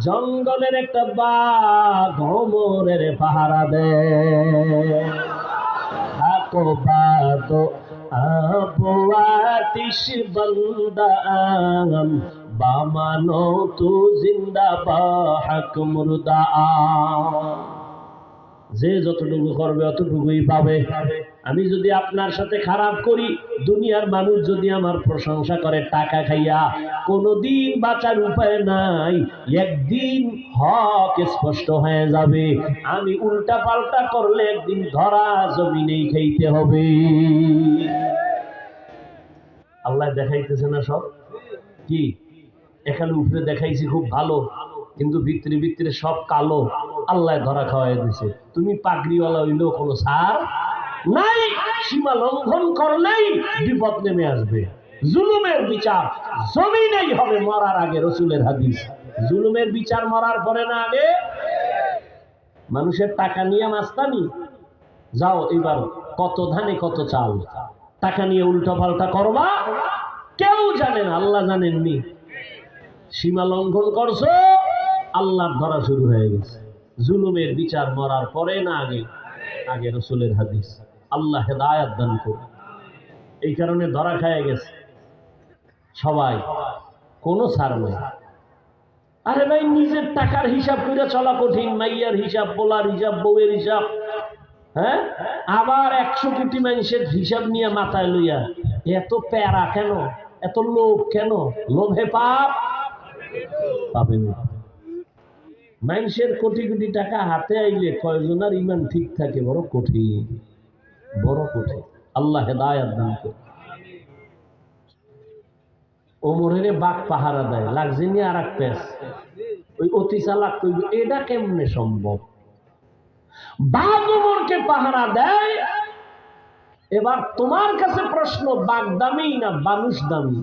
Speaker 1: জঙ্গলের একটা বাঘ ওমরের পাহারা দেয়। থাকো বাতো আবওয়াতিশ বন্দাম, বামানো তু জিন্দা বা হক মুর্দা। যে যতটুকু করবে অতটুকুই পাবে। আমি যদি আপনার সাথে খারাপ করি, দুনিয়ার মানুষ যদি আমার প্রশংসা করে টাকা খাইয়া, কোনদিন বাঁচার উপায় নাই, একদিন হক স্পষ্ট হয়ে যাবে। আমি উল্টা পাল্টা করলে একদিন ধরা জমিনেই খাইতে হবে। আল্লাহ দেখাইতেছে না সব কি, এখানে উপরে দেখাইছি খুব ভালো, কিন্তু ভিতরে ভিতরে সব কালো। আল্লাহ ধরা খাওয়াই দিছে। তুমি পাগড়িওয়ালা হইলেও কোনো ছাড় নাই, সীমা লঙ্ঘন করলেই বিপদ নেমে আসবে। জুলুমের বিচার জমিনেই হবে মরার আগে, রসুলের হাদিস। জুলুমের বিচার মরার পরে না আগে। মানুষের টাকা নিয়ে মাস্তানি, যাও এবার কত ধানে কত চাল, টাকা নিয়ে উল্টো পাল্টা করবা, কেউ জানে না, আল্লাহ জানেননি। সীমা লঙ্ঘন করছো, আল্লাহর ধরা শুরু হয়ে গেছে। জুলুমের বিচার মরার পরে না আগে, আগে রসুলের হাদিস। আল্লাহ হেদায়াত দান করুন। এই কারণে ধরা খায় গেছে সবাই, কোনো ছাড় নেই। আরে ভাই, নিজের টাকার হিসাব করে চলা কঠিন, মাইয়ার হিসাব, পোলার হিসাব, বউয়ের হিসাব, হ্যাঁ, আবার 100 কোটি মানুষের হিসাব নিয়ে মাথায় লইয়া এত প্যারা কেন, এত লোভ কেন? লোভে পাপ, পাবে না। মানুষের কোটি কোটি টাকা হাতে আইলে কয়জনের ইমান ঠিক থাকে? বড় কঠিন, বড় কঠিন। আল্লাহ হেদায়াত দান করুন। ওমরের বাঘ পাহারা দেয়, লাগছে নি আর এক পেস, ওই অতি চালাক কইবে এটা কেমনে সম্ভব? বাঘ ওমরকে পাহারা দেয়। এবার তোমার কাছে প্রশ্ন, বাঘ দামি না মানুষ দামি?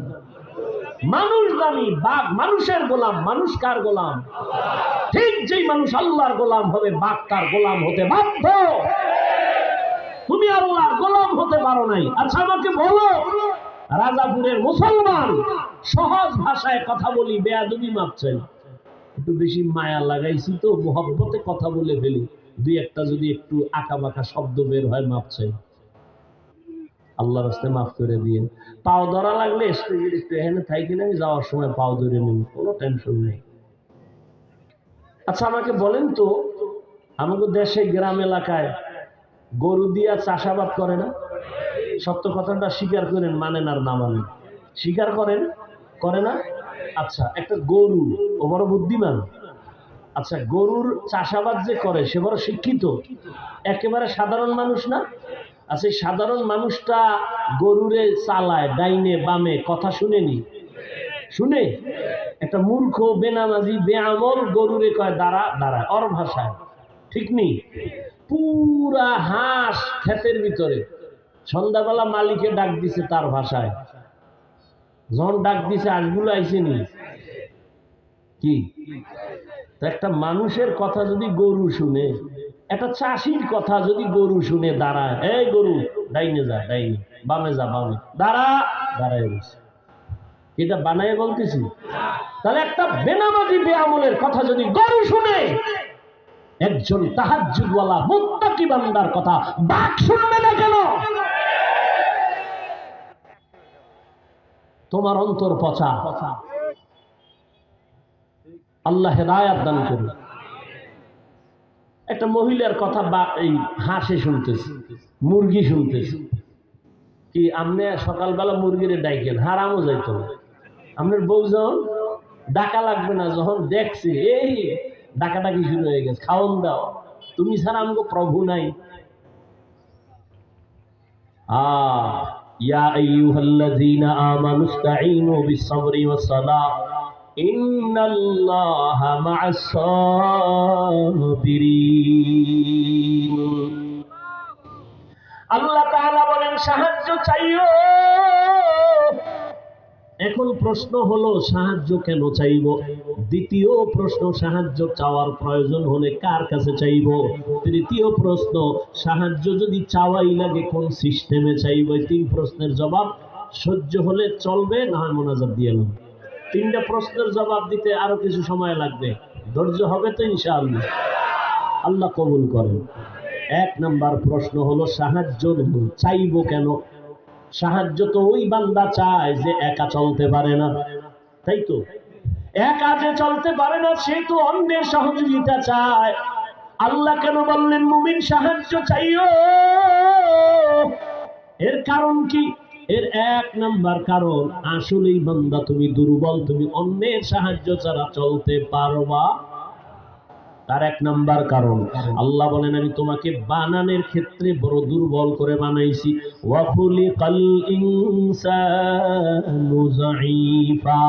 Speaker 1: মানুষ দামি, বাঘ মানুষের গোলাম। মানুষ কার গোলাম? ঠিক যেই মানুষ আল্লাহর গোলাম হবে, বাঘ তার গোলাম হতে বাধ্য। তুমি আল্লাহর গোলাম হতে পারো নাই। আচ্ছা আমাকে বলো, রাজাপুরের মুসলমান, সহজ ভাষায় কথা বলি, বেয়াদবি মাপ চাই, একটু বেশি মায়া লাগাইছি তো, মোহব্বতে কথা বলে ফেলি, দুই একটা যদি একটু আঁকা বাঁকা শব্দ বের হয়, মাপ চাই, আল্লাহর রাস্তায় মাফ করে দিয়েন। পাও ধরা লাগলে স্টেজের একটু এখানে থাকি না, আমি যাওয়ার সময় পাও ধরে নিন, কোনো টেনশন নেই। আচ্ছা আমাকে বলেন তো, আমাদের দেশে গ্রাম এলাকায় গরু দিয়া চাষাবাদ করে না? সত্য কথাটা স্বীকার করেন, মানেন আর না মানেন, স্বীকার করেন, করে না? আচ্ছা, একটা গরু, ও বড় বুদ্ধিমান। আচ্ছা, গরুর চাষাবাদ যে করে সে বড় শিক্ষিত, একেবারে সাধারণ মানুষ না? আচ্ছা, সাধারণ মানুষটা গরুরে চালায় ডাইনে বামে, কথা শুনেনি, শুনে একটা মূর্খ বেনামাজি বেআমল গরুরে কয় দাঁড়া দাঁড়া, ওর ভাষায়, ঠিক নেই? পুরা হাঁস ক্ষেতের ভিতরে। সন্ধ্যাবেলা মালিকে ডাক দিছে তার ভাষায়, যখন ডাক দিছে হাঁসগুলো আইসেনি কি? তো একটা মানুষের কথা যদি গরু শুনে, একটা চাষির কথা যদি গরু শুনে দাঁড়ায়, এই গরু ডাইনে যা ডাইনে, বামে যা বামে, দাঁড়া দাঁড়ায় রয়েছে, এটা বানায় বলতেছি? তাহলে একটা বেনামাজি বেআমলের কথা যদি গরু শুনে, একজন তাহাজ্জুদওয়ালা মুত্তাকি বান্দার কথা বাঘ শুনবে না কেন? তোমার অন্তর পচা, আল্লাহ হেদায়াত দান করুন। একটা মহিলার কথা এই হাঁসে শুনতেছি, মুরগি শুনতেছি। কি আপনি সকালবেলা মুরগিরে ডাইকেন, হারামও যাইত না। আপনার বউ যখন ডাকা লাগবে না, যখন দেখছে এই ডাকাডাকি শুরু হয়ে গেছে, খাওন দাও, তুমি ছাড়া আমাকে প্রভু নাই। ইয়া আইয়ুহাল্লাযীনা আমানু ইসতাঈনু বিস-সাবরি ওয়াস-সালাহ ইন্নাল্লাহা মা'আস-সাবিরিন। আল্লাহ তাআলা বলেন সাহায্য চাইও। এখন প্রশ্ন হলো সাহায্য কেন চাইব? দ্বিতীয় প্রশ্ন, সাহায্য চাওয়ার প্রয়োজন হলে কার কাছে চাইব? তৃতীয় প্রশ্ন, সাহায্য যদি চাওয়াই লাগে কোন সিস্টেমে চাইব? এই তিন প্রশ্নের জবাব সহ্য হলে চলবে, না হয় মোনাজাত দিয়ে এলাম। তিনটা প্রশ্নের জবাব দিতে আরো কিছু সময় লাগবে, ধৈর্য হবে তো ইনশাআল্লাহ? আল্লাহ কবুল করেন। এক নাম্বার প্রশ্ন হলো সাহায্য চাইব কেন? সাহায্য তো ওই বান্দা চায় যে একা চলতে পারে না, তাই তো? একা যে চলতে পারে না, সে তো অন্যের সহযোগিতা চায়। আল্লাহ কেন বললেন মুমিন সাহায্য চাইও? এর কারণ কি? এর এক নাম্বার কারণ, আসলেই বান্দা তুমি দুর্বল, তুমি অন্যের সাহায্য ছাড়া চলতে পারবা। তার এক নাম্বার কারণ, আল্লাহ বলেন আমি তোমাকে বানানোর ক্ষেত্রে বড় দুর্বল করে বানাইছি। ওয়া খুলিকাল ইনসানু যায়ীফা।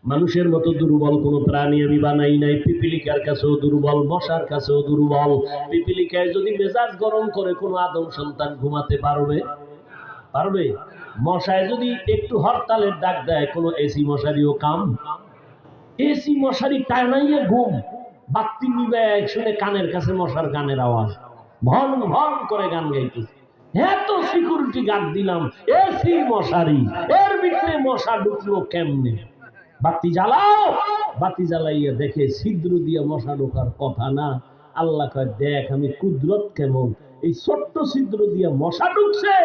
Speaker 1: মানুষের মতো দুর্বল কোন প্রাণী আমি বানাই নাই। পিপিলিকার কাছেও দুর্বল, মশার কাছেও দুর্বল। পিপিলিকায় যদি মেজাজ গরম করে কোন আদম সন্তান ঘুমাতে পারবে? পারবে? মশায় যদি একটু হরতালের ডাক দেয়, কোন এসি মশারিও কাম? এসি মশারি টানাইয়ে ঘুম, বাতি নিবে শুনে কানের কাছে মশার গানের আওয়াজ, ভন ভন করে গান গাইতেছে। এত সিকিউরিটি গার্ড দিলাম, এসি মশারি, এর ভিতরে মশা ঢুকলো কেমনে? বাতি জ্বালাও, বাতি জ্বালাইয়া দেখে ছিদ্র দিয়ে মশা ঢোকার কথা না। আল্লাহ কয় দেখ আমি কুদরত কেমন, এই ছোট্ট ছিদ্র দিয়ে মশা ঢুকছে,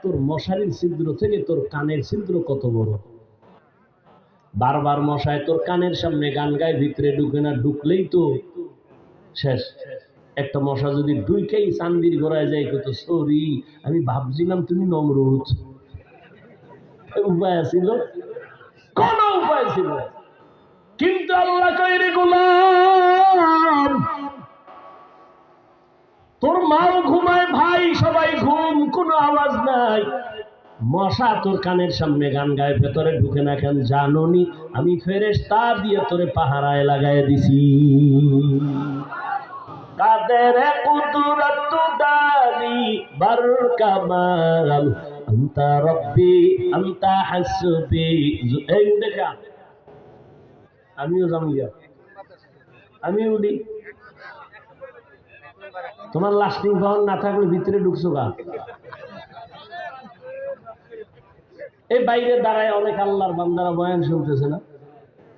Speaker 1: তোর মশারির ছিদ্র থেকে তোর কানের ছিদ্র কত বড়। বারবার মশায় তোর কানের সামনে গান গায়, ভিতরে ঢুকে না, ঢুকলেই তো শেষ। একটা মশা যদি ঢুকেই চান্দির গোড়ায় যায়, কত সরি আমি ভাবছিলাম তুমি নমরুদ। উপায় ছিল? কোন উপায় ছিল? কিন্তু আল্লাহ কয় রে গোলাম, তোর মাও ঘুমায়, ভাই সবাই ঘুম, কোনো আওয়াজ নাই, মশা তোর কানের সামনে গান গায়, ভেতরে ঢুকে না কেন জানোনি? আমি ফেরেশতা দিয়ে তোরে পাহারায় লাগায় দিছি। কাদের কুদরত দানি বার কামাল, আনতা রব্বি আনতা হাসবি। এই দেখা আমিও জামিয়া, আমি উঠি। তোমার লাস্টিং পাওয়ার না থাকলে ভিতরে ঢুকছো গা। এই বাইরে দাঁড়ায় অনেক আল্লাহর বান্দারা বয়ান শুনতেছে না?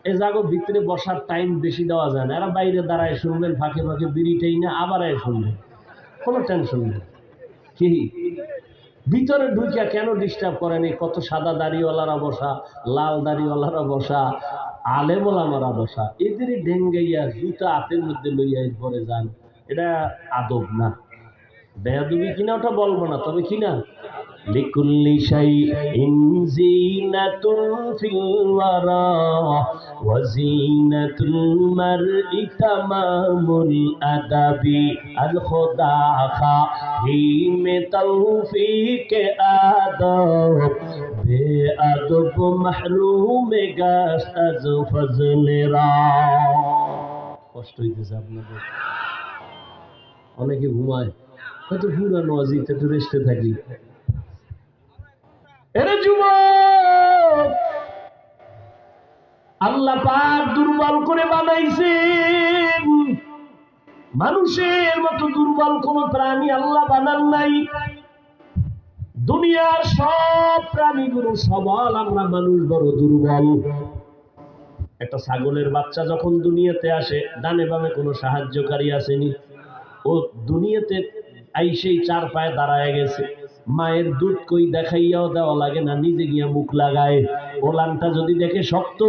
Speaker 1: এ জায়গা ভিতরে বসার টাইম বেশি দেওয়া যায় না। এরা বাইরে দাঁড়ায় শুনবেন, ফাঁকে ফাঁকে বিড়িটাই না আবার শুনবেন, কোনো টেনশন নেই। কি ভিতরে ঢুকিয়া কেন ডিস্টার্ব করেনি? কত সাদা দাড়িওয়ালারা বসা, লাল দাড়িওয়ালারা বসা, আলেম ওলামারা বসা, এদেরই ডেঙ্গাইয়া জুতা হাতের মধ্যে লইয়া পরে যান, এটা আদব না। বেয়াদবি কিনা ওটা বলবো না, তবে কিনা লিকুল্লি শাইইন যিনাতুন ফিল ওয়ারা ওয়া যিনাতুল মারই তামামুল আদাবি আল খুদা খাহি মে তৌফিক আদব বেআদব মাহরুম গাশত আজ ফজলেরা। কষ্ট হইতেছে আপনাদের? অনেকে ঘুমায়, হয়তো পুরানো আজিত একটু রেস্টে থাকি। এরে যুবক, আল্লাহ পাক দুর্বল করে বানাইছেন। মানুষের মতো দুর্বল কোন প্রাণী আল্লাহ বানান নাই। দুনিয়ার সব প্রাণীগুলো সবল, আমরা মানুষ বড় দুর্বল। একটা ছাগলের বাচ্চা যখন দুনিয়াতে আসে, ডানে বামে কোনো সাহায্যকারী আসেনি, ও দুনিয়াতে আইসেই চার পায়ে দাঁড়ায় গেছে। মায়ের দুধ কই দেখাইয়াও দেওয়া লাগে না, নিজে গিয়া মুখ লাগায়। ওলানটা যদি দেখে শক্ত,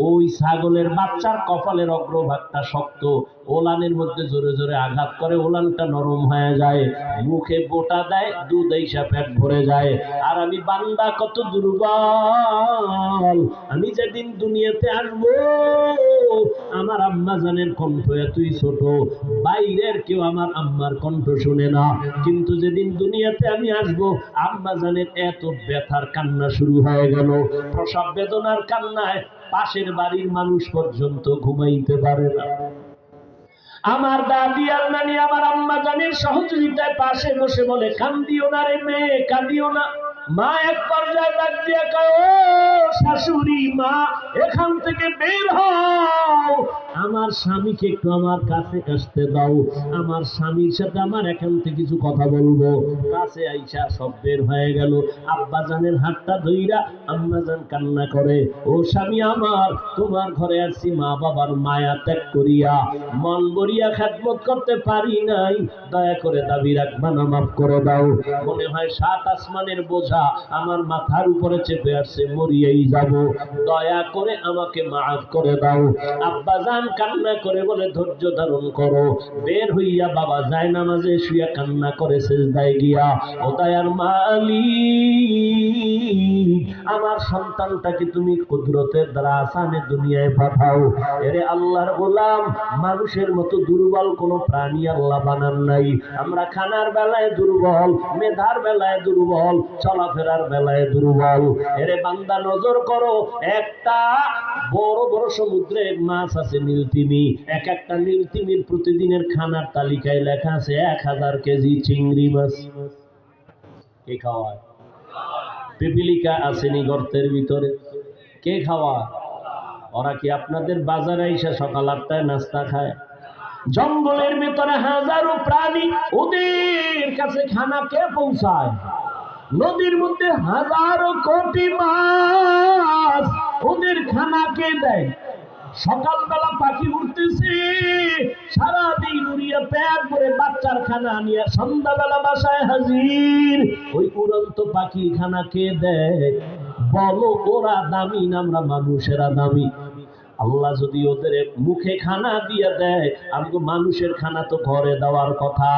Speaker 1: ওই ছাগলের বাচ্চার কপালের অগ্রভাগটা শক্ত, ওলানের মধ্যে জোরে জোরে আঘাত করে, ওলানটা নরম হয়ে যায়, মুখে বোটা দেয়, দুধ এইসা পেট ভরে যায়। আর আমি বান্দা কত দুর্বল, আমি যেদিন দুনিয়াতে আসবো আমার আম্মা জানের কণ্ঠ এতই ছোট, বাইরের কেউ আমার আম্মার কণ্ঠ শুনে না। কিন্তু যেদিন দুনিয়াতে আমি আসবো, আম্মা জানের এত ব্যথার কান্না শুরু হয়ে গেল, প্রসব বেদনার কান্নায় পাশের বাড়ির মানুষ পর্যন্ত ঘুমাইতে পারে না। আমার দাদি আর নানি আমার আম্মা জানের সহযোগিতায় পাশে বসে বলে, কান্দিও না রে মেয়ে, কান্দিও না। মা এক পর্যায়ে ডাক দিয়ে কয়, ও শাশুড়ি মা, এখান থেকে বের হও, আমার স্বামীকে একটু আমার কাছে আসতে দাও, আমার স্বামীর সাথে আমার এখান থেকে কিছু কথা বলবো। কাছে আইসা সব বের হয়ে গেল। আব্বা জানের হাতটা ধইরা আম্মা জান কান্না করে, ও স্বামী আমার, তোমার ঘরে আসছি মা বাবার মায়া ত্যাগ করিয়া, মন বরিয়া খেদমত করতে পারি নাই, দয়া করে দাবি রাখবা না, মাফ করে দাও। মনে হয় 7 আসমানের বোঝা আমার মাথার উপরে চেপে আসছে, মরিয়েই যাব, দয়া করে আমাকে মাফ করে দাও। আব্বা জান কান্না করে বলে, ধৈর্য ধারণ করো। বের হইয়া বাবা যায় নামাজে শুইয়া কান্না করে সিজদায় গিয়া, ও দয়ার মালিক, আমার সন্তানটাকে তুমি কুদরতের দ্বারা আসানে দুনিয়ায় পাঠাও। এরে আল্লাহর গোলাম, মানুষের মতো দুর্বল কোন প্রাণী আল্লাহ বানান নাই। আমরা খানার বেলায় দুর্বল, মেধার বেলায় দুর্বল, চলাফেরার বেলায় দুর্বল। এরে বান্দা নজর করো, একটা বড় বড় সমুদ্রের মাছ আছে নীলতিমি, এক একটা নীলতিমির প্রতিদিনের খানার তালিকায় লেখা আছে 1000 কেজি চিংড়ি মাছ। কে খাওয়ায়? পিপিলিকা আসেনি গর্তের ভিতরে, কে খাওয়ায়? ওরা কি আপনাদের বাজারে এসে সকাল 8টায় নাস্তা খায়? জঙ্গলের ভিতরে হাজারো প্রাণী, ওদের কাছে খানা কে পৌঁছায়? নদীর মধ্যে হাজারো কোটি মাছ, ওদের খানা কে দেয়? সকালবেলা পাখি উঠতেছে, সারাদিন উড়িয়ে পেট ভরে বাচ্চার খানা নিয়ে সন্ধ্যাবেলা বাসায় হাজির। ওই উড়ন্ত পাখি খানা কে দেয়? বলো, ওরা দামি না আমরা মানুষেরা দামি? আল্লাহ যদি ওদের মুখে খানা দিয়ে দেয়, আমাকে মানুষের খানা তো ঘরে দেওয়ার কথা,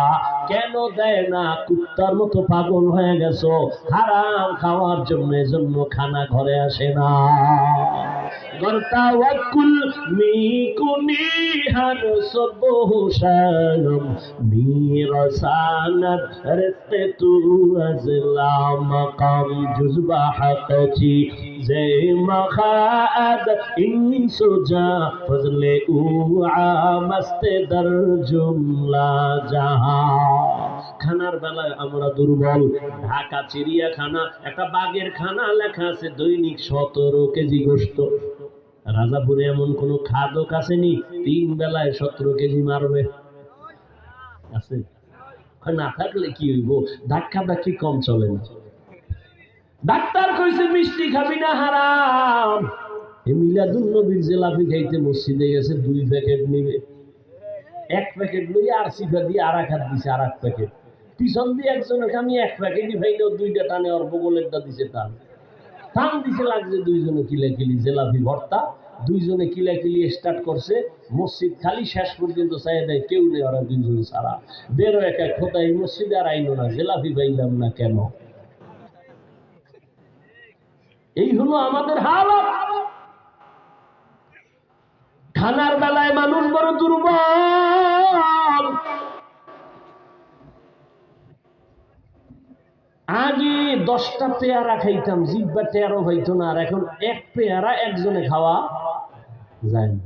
Speaker 1: কেন দেয় না? কুত্তার মতো পাগল হয়ে গেছো হারাম খাওয়ার জন্য, এজন্য খানা ঘরে আসে না। গর্তাওয়াকুল মিকুনি হার সবহুশানম মিরসানাত রতে তু আজলা মাকাম জুজবা হাতচি জে মখাদ ইনসুজা ফজলে উ আমস্তে দর জুমলা জাহা। খানার বেলায় আমরা দুর্বল। ঢাকা চিড়িয়াখানা একটা বাঘের খানা লেখা আছে দৈনিক 17 কেজি গোশত। রাজাপুরে এমন কোন খাদক আসেনি 3 বেলায় 17 কেজি মারবে? আছে? না থাকলে কি হইব? ধাক্কা ধাক্কি কম চলে না। ডাক্তার কইছে মিষ্টি খাবি না, হারাম। এই মিলাদুন নবীর জিলাপি খাইতে মসজিদে গেছে, 2 প্যাকেট নিবে, 1 প্যাকেট লইয়া আর সিফা দিয়ে আর এক হাত দিছে, আর 1 প্যাকেট পিছন দিয়ে একজনকে আমি 1 প্যাকেটই ভাইলেও 2টা টানে, ওর বগলেরটা দিছে টান টান দিছে, লাগছে 2 জনে কিলাকিলি, জিলাপি ভর্তা, 2 জনে কিলাকিলি স্টার্ট করছে। মসজিদ খালি, শেষ পর্যন্ত চাই দেয় কেউ নেই, ওরা 2 জন ছাড়া। বেরো এক এক খোদা, এই মসজিদে আর আইলো না, জিলাপি পাইলাম না কেন? এই হলো আমাদের হালত। খানার বেলায় মানুষ বড় দুর্বল। আগে 10টা পেয়ারা খাইতাম, জিব্বা টেরো হইতো না, আর এখন এক পেয়ারা একজনে খাওয়া যায় না।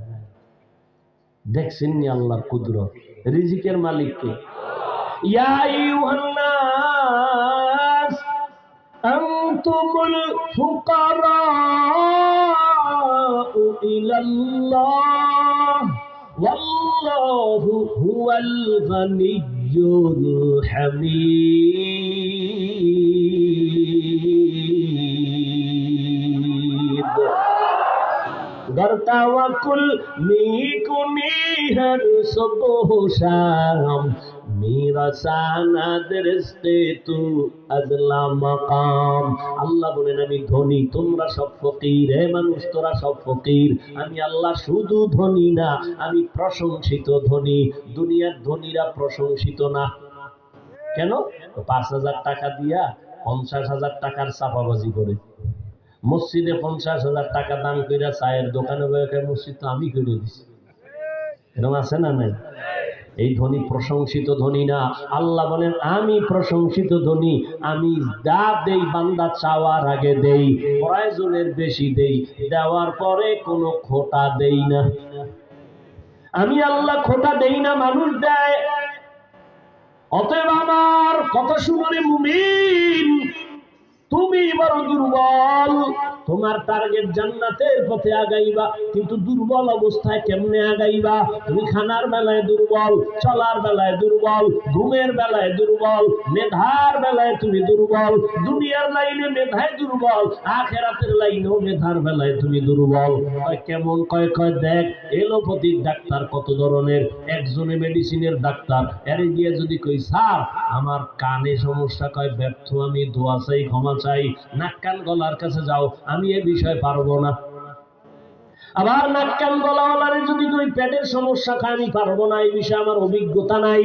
Speaker 1: দেখছেন নি আল্লাহর কুদরত, রিজিকের মালিককে। ইয়া আইয়ুহান নাস আনতুমুল ফুকারাউ ইলাল্লাহ ওয়াল্লাহু হুয়াল গানিয়্যুল হামিদ। गर तवक्कुल मीकुनी हर सुबह शाम मेरा सानद रिश्ते तू अजला मकाम। আল্লাহ বলেন আমি ধনী, তোমরা সব ফকির। হে মানুষ, তোরা সব ফকির। আমি আল্লাহ শুধু ধনী না, আমি প্রশংসিত ধনী। দুনিয়ার ধনীরা প্রশংসিত না কেন? 5,000 টাকা দিয়া 50,000 টাকার চাপাবাজি করে, মসজিদে 50,000 টাকা দান করে চায়ের দোকানে বসে মসজিদ তো আমি করে দিছি, এরকম আছে না নাই? এই ধনী প্রশংসিত ধনী না। আল্লাহ বলেন আমি প্রশংসিত ধনী। আমি যা দেই বান্দা চাওয়ার আগে দেই, প্রয়োজনের বেশি দেই, দেওয়ার পরে কোনো খোটা দেই না। আমি আল্লাহ খোটা দেই না, মানুষ দেয়। অতএব আমার কথা শুনো রে মুমিন, তুমি বড় দুর্বল। তোমার টার্গেট জান্নাতের পথে আগাইবা, কিন্তু দুর্বল অবস্থায় কেমনে আগাইবা? তুমি খানার বেলায় দুর্বল, চলার বেলায় দুর্বল, ঘুমের বেলায় দুর্বল, মেধার বেলায় তুমি দুর্বল। দুনিয়ার লাইনে মেধায় দুর্বল, আখেরাতের লাইনেও মেধার বেলায় তুমি দুর্বল। কেমন? কয় দেখ এলোপ্যাথিক ডাক্তার কত ধরনের। একজনে মেডিসিনের ডাক্তার, এরে গিয়ে যদি কই স্যার আমার কানে সমস্যা, কয় ব্যর্থ, আমি দোয়া চাই, ক্ষমা চাই। নাক কান গলার কাছে যাও, আমি এ বিষয় পারবো না। আবার নাক কান গলাওয়ালারে যদি কই পেটের সমস্যা, খায় আমি পারবো না, এই বিষয়ে আমার অভিজ্ঞতা নাই।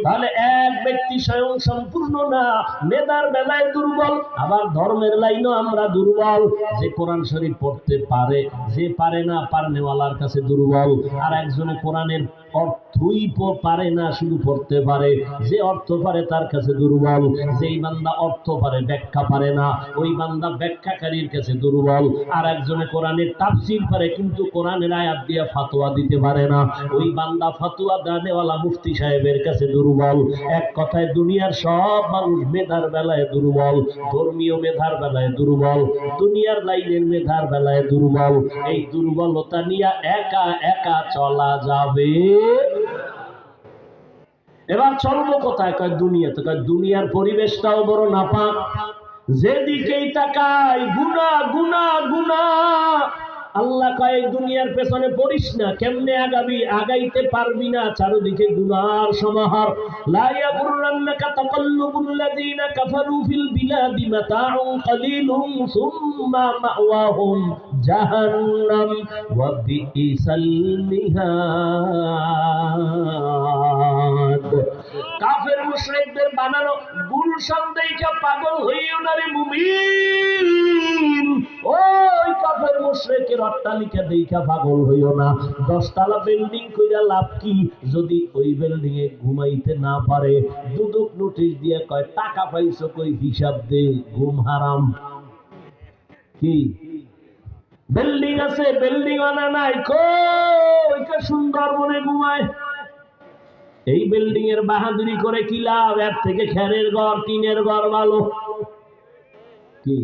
Speaker 1: তাহলে এক ব্যক্তি স্বয়ং সম্পূর্ণ না, মেধার বেলায় দুর্বল, আবার ধর্মের লাইনও আমরা দুর্বল। যে কোরআন শরীফ পড়তে পারে, যে পারে না পারনেওয়ালার কাছে দুর্বল। আর একজনে কোরআনের অর্থই পারে না, শুধু পড়তে পারে। যে অর্থ পারে তার কাছে দুর্বল। যেই বান্দা অর্থ পারে ব্যাখ্যা পারে না, ওই বান্দা ব্যাখ্যাকারীর কাছে দুর্বল। আর একজনে কোরআনের তাফসীর পারে কিন্তু কোরআনের আয়াত দিয়ে ফতোয়া দিতে পারে না, ওই বান্দা ফতোয়া দেওয়ালা মুফতি সাহেবের কাছে দুর্বল। এক কথায় দুনিয়ার সব মানুষ মেধার বেলায় দুর্বল, ধর্মীয় মেধার বেলায় দুর্বল, দুনিয়ার লাইনের মেধার বেলায় দুর্বল। এই দুর্বলতা নিয়ে একা একা চলা যাবে। এবার চলবো কোথায়? কয় দুনিয়াতে। কয় দুনিয়ার পরিবেশটাও বড় নাপাক, যেদিকেই তাকাই গুনাহ গুনাহ গুনাহ। আল্লাহ কয় দুনিয়ার পেছনে পড়িস না, কেমনে আগাবি? আগাইতে পারবি না, চারদিকে গুনার সমাহার। লা ইয়াগুররান্নাকা তাকাল্লুবুল লাযিনা কাফারু ফিল বিলাদি মাতাউন কালিলুম সুম্মা মাওয়াহুম জাহান্নাম ওয়া বিইসাল মিহাদ। কাফের মুশরিকদের বানানো গুলশান দেইখা পাগল হইও না রে মুমিন। ওই কাফের মুশরিকের অট্টালিকা দেইখা পাগল হইও না। 10 তলা বিল্ডিং কইরা লাভ কি যদি ওই বিল্ডিং এ ঘুমাইতে না পারে? দুদক নোটিশ দিয়ে কয় টাকা পাইছো কই, হিসাব দে, ঘুম হারাম। কি বিল্ডিং আছে, বিল্ডিং আনা নাই, কই সুন্দরবনে ঘুমায়। এই বিল্ডিং এর বাহাদুরি করে কি লাভ? এর থেকে খেরের ঘর, টিনের ঘর ভালো। কি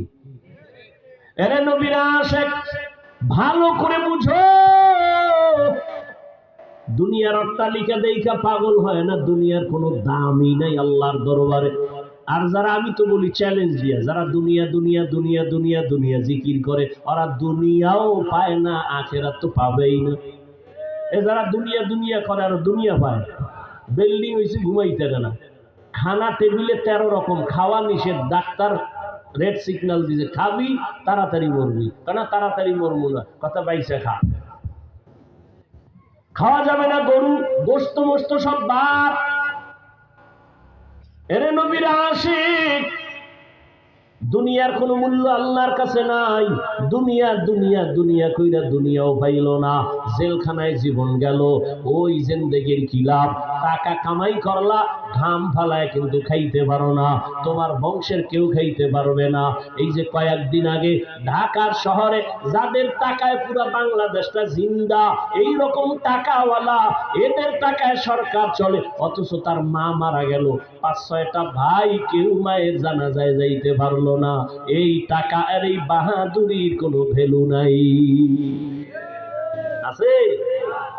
Speaker 1: এরে নবীর আশিক, ভালো করে বুঝো, দুনিয়ার অট্টালিকা দেইখা পাগল হয় না, দুনিয়ার কোনো দামই নাই আল্লাহর দরবারে। আর যারা, আমি তো বলি চ্যালেঞ্জ দিয়া, যারা দুনিয়া দুনিয়া দুনিয়া দুনিয়া দুনিয়া জিকির করে, ওরা দুনিয়াও পায় না, আখেরাত তো পাবেই না। এ যারা দুনিয়া দুনিয়া করে আর দুনিয়া পায়, বিল্ডিং হয়েছে ঘুমাইতে না, খানা টেবিলে 13 রকম, খাওয়া নিষেধ, ডাক্তার রেড সিগন্যাল দিছে খাবি তাড়াতাড়ি মরবি, কেন তাড়াতাড়ি মরবো না, কথা বাইসে খা, খাওয়া যাবে না, গরু গোস্ত মোস্ত সব বাদ। এরে নবীর আশিক, দুনিয়ার কোনো মূল্য আল্লাহর কাছে নাই। দুনিয়া দুনিয়া দুনিয়া কইরা দুনিয়াও পাইল না, জেলখানায় জীবন গেল। ওই জিন্দেগির কি লাভ? টাকা কামাই করলা, ঘাম ফালায় কিন্তু খাইতে পারো না, তোমার বংশের কেউ খাইতে পারবে না। এই যে কয়েকদিন আগে ঢাকার শহরে যাদের টাকায় পুরো বাংলাদেশটা জিন্দা, এই রকম টাকাওয়ালা, এদের টাকায় সরকার চলে, অথচ তার মা মারা গেল, 5-6টা ভাই কেউ মায়ের জানাজায় যাইতে পারলো না। এই টাকা আর এই বাহাদুরির কোনো ভ্যালু নাই। আছে?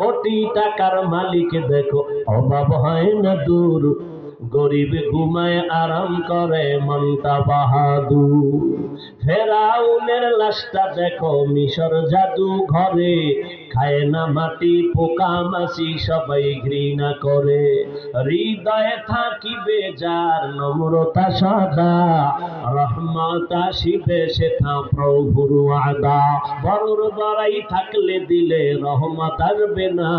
Speaker 1: কোটি টাকার মালিক দেখো অভাব হয় না দূর, গরিব ঘুমায় আরাম করে মনটা বাহাদুর। ফেরাউনের লাশটা দেখো মিশর জাদু ঘরে, খায় না মাটি পোকা মাছি সবাই ঘৃণা করে। হৃদয়ে থাকিবে যার নম্রতা সদা, রহমত আসিবে সেথা প্রভুর ওয়াদা। বড়র বড়াই থাকলে দিলে রহমত আসবে না,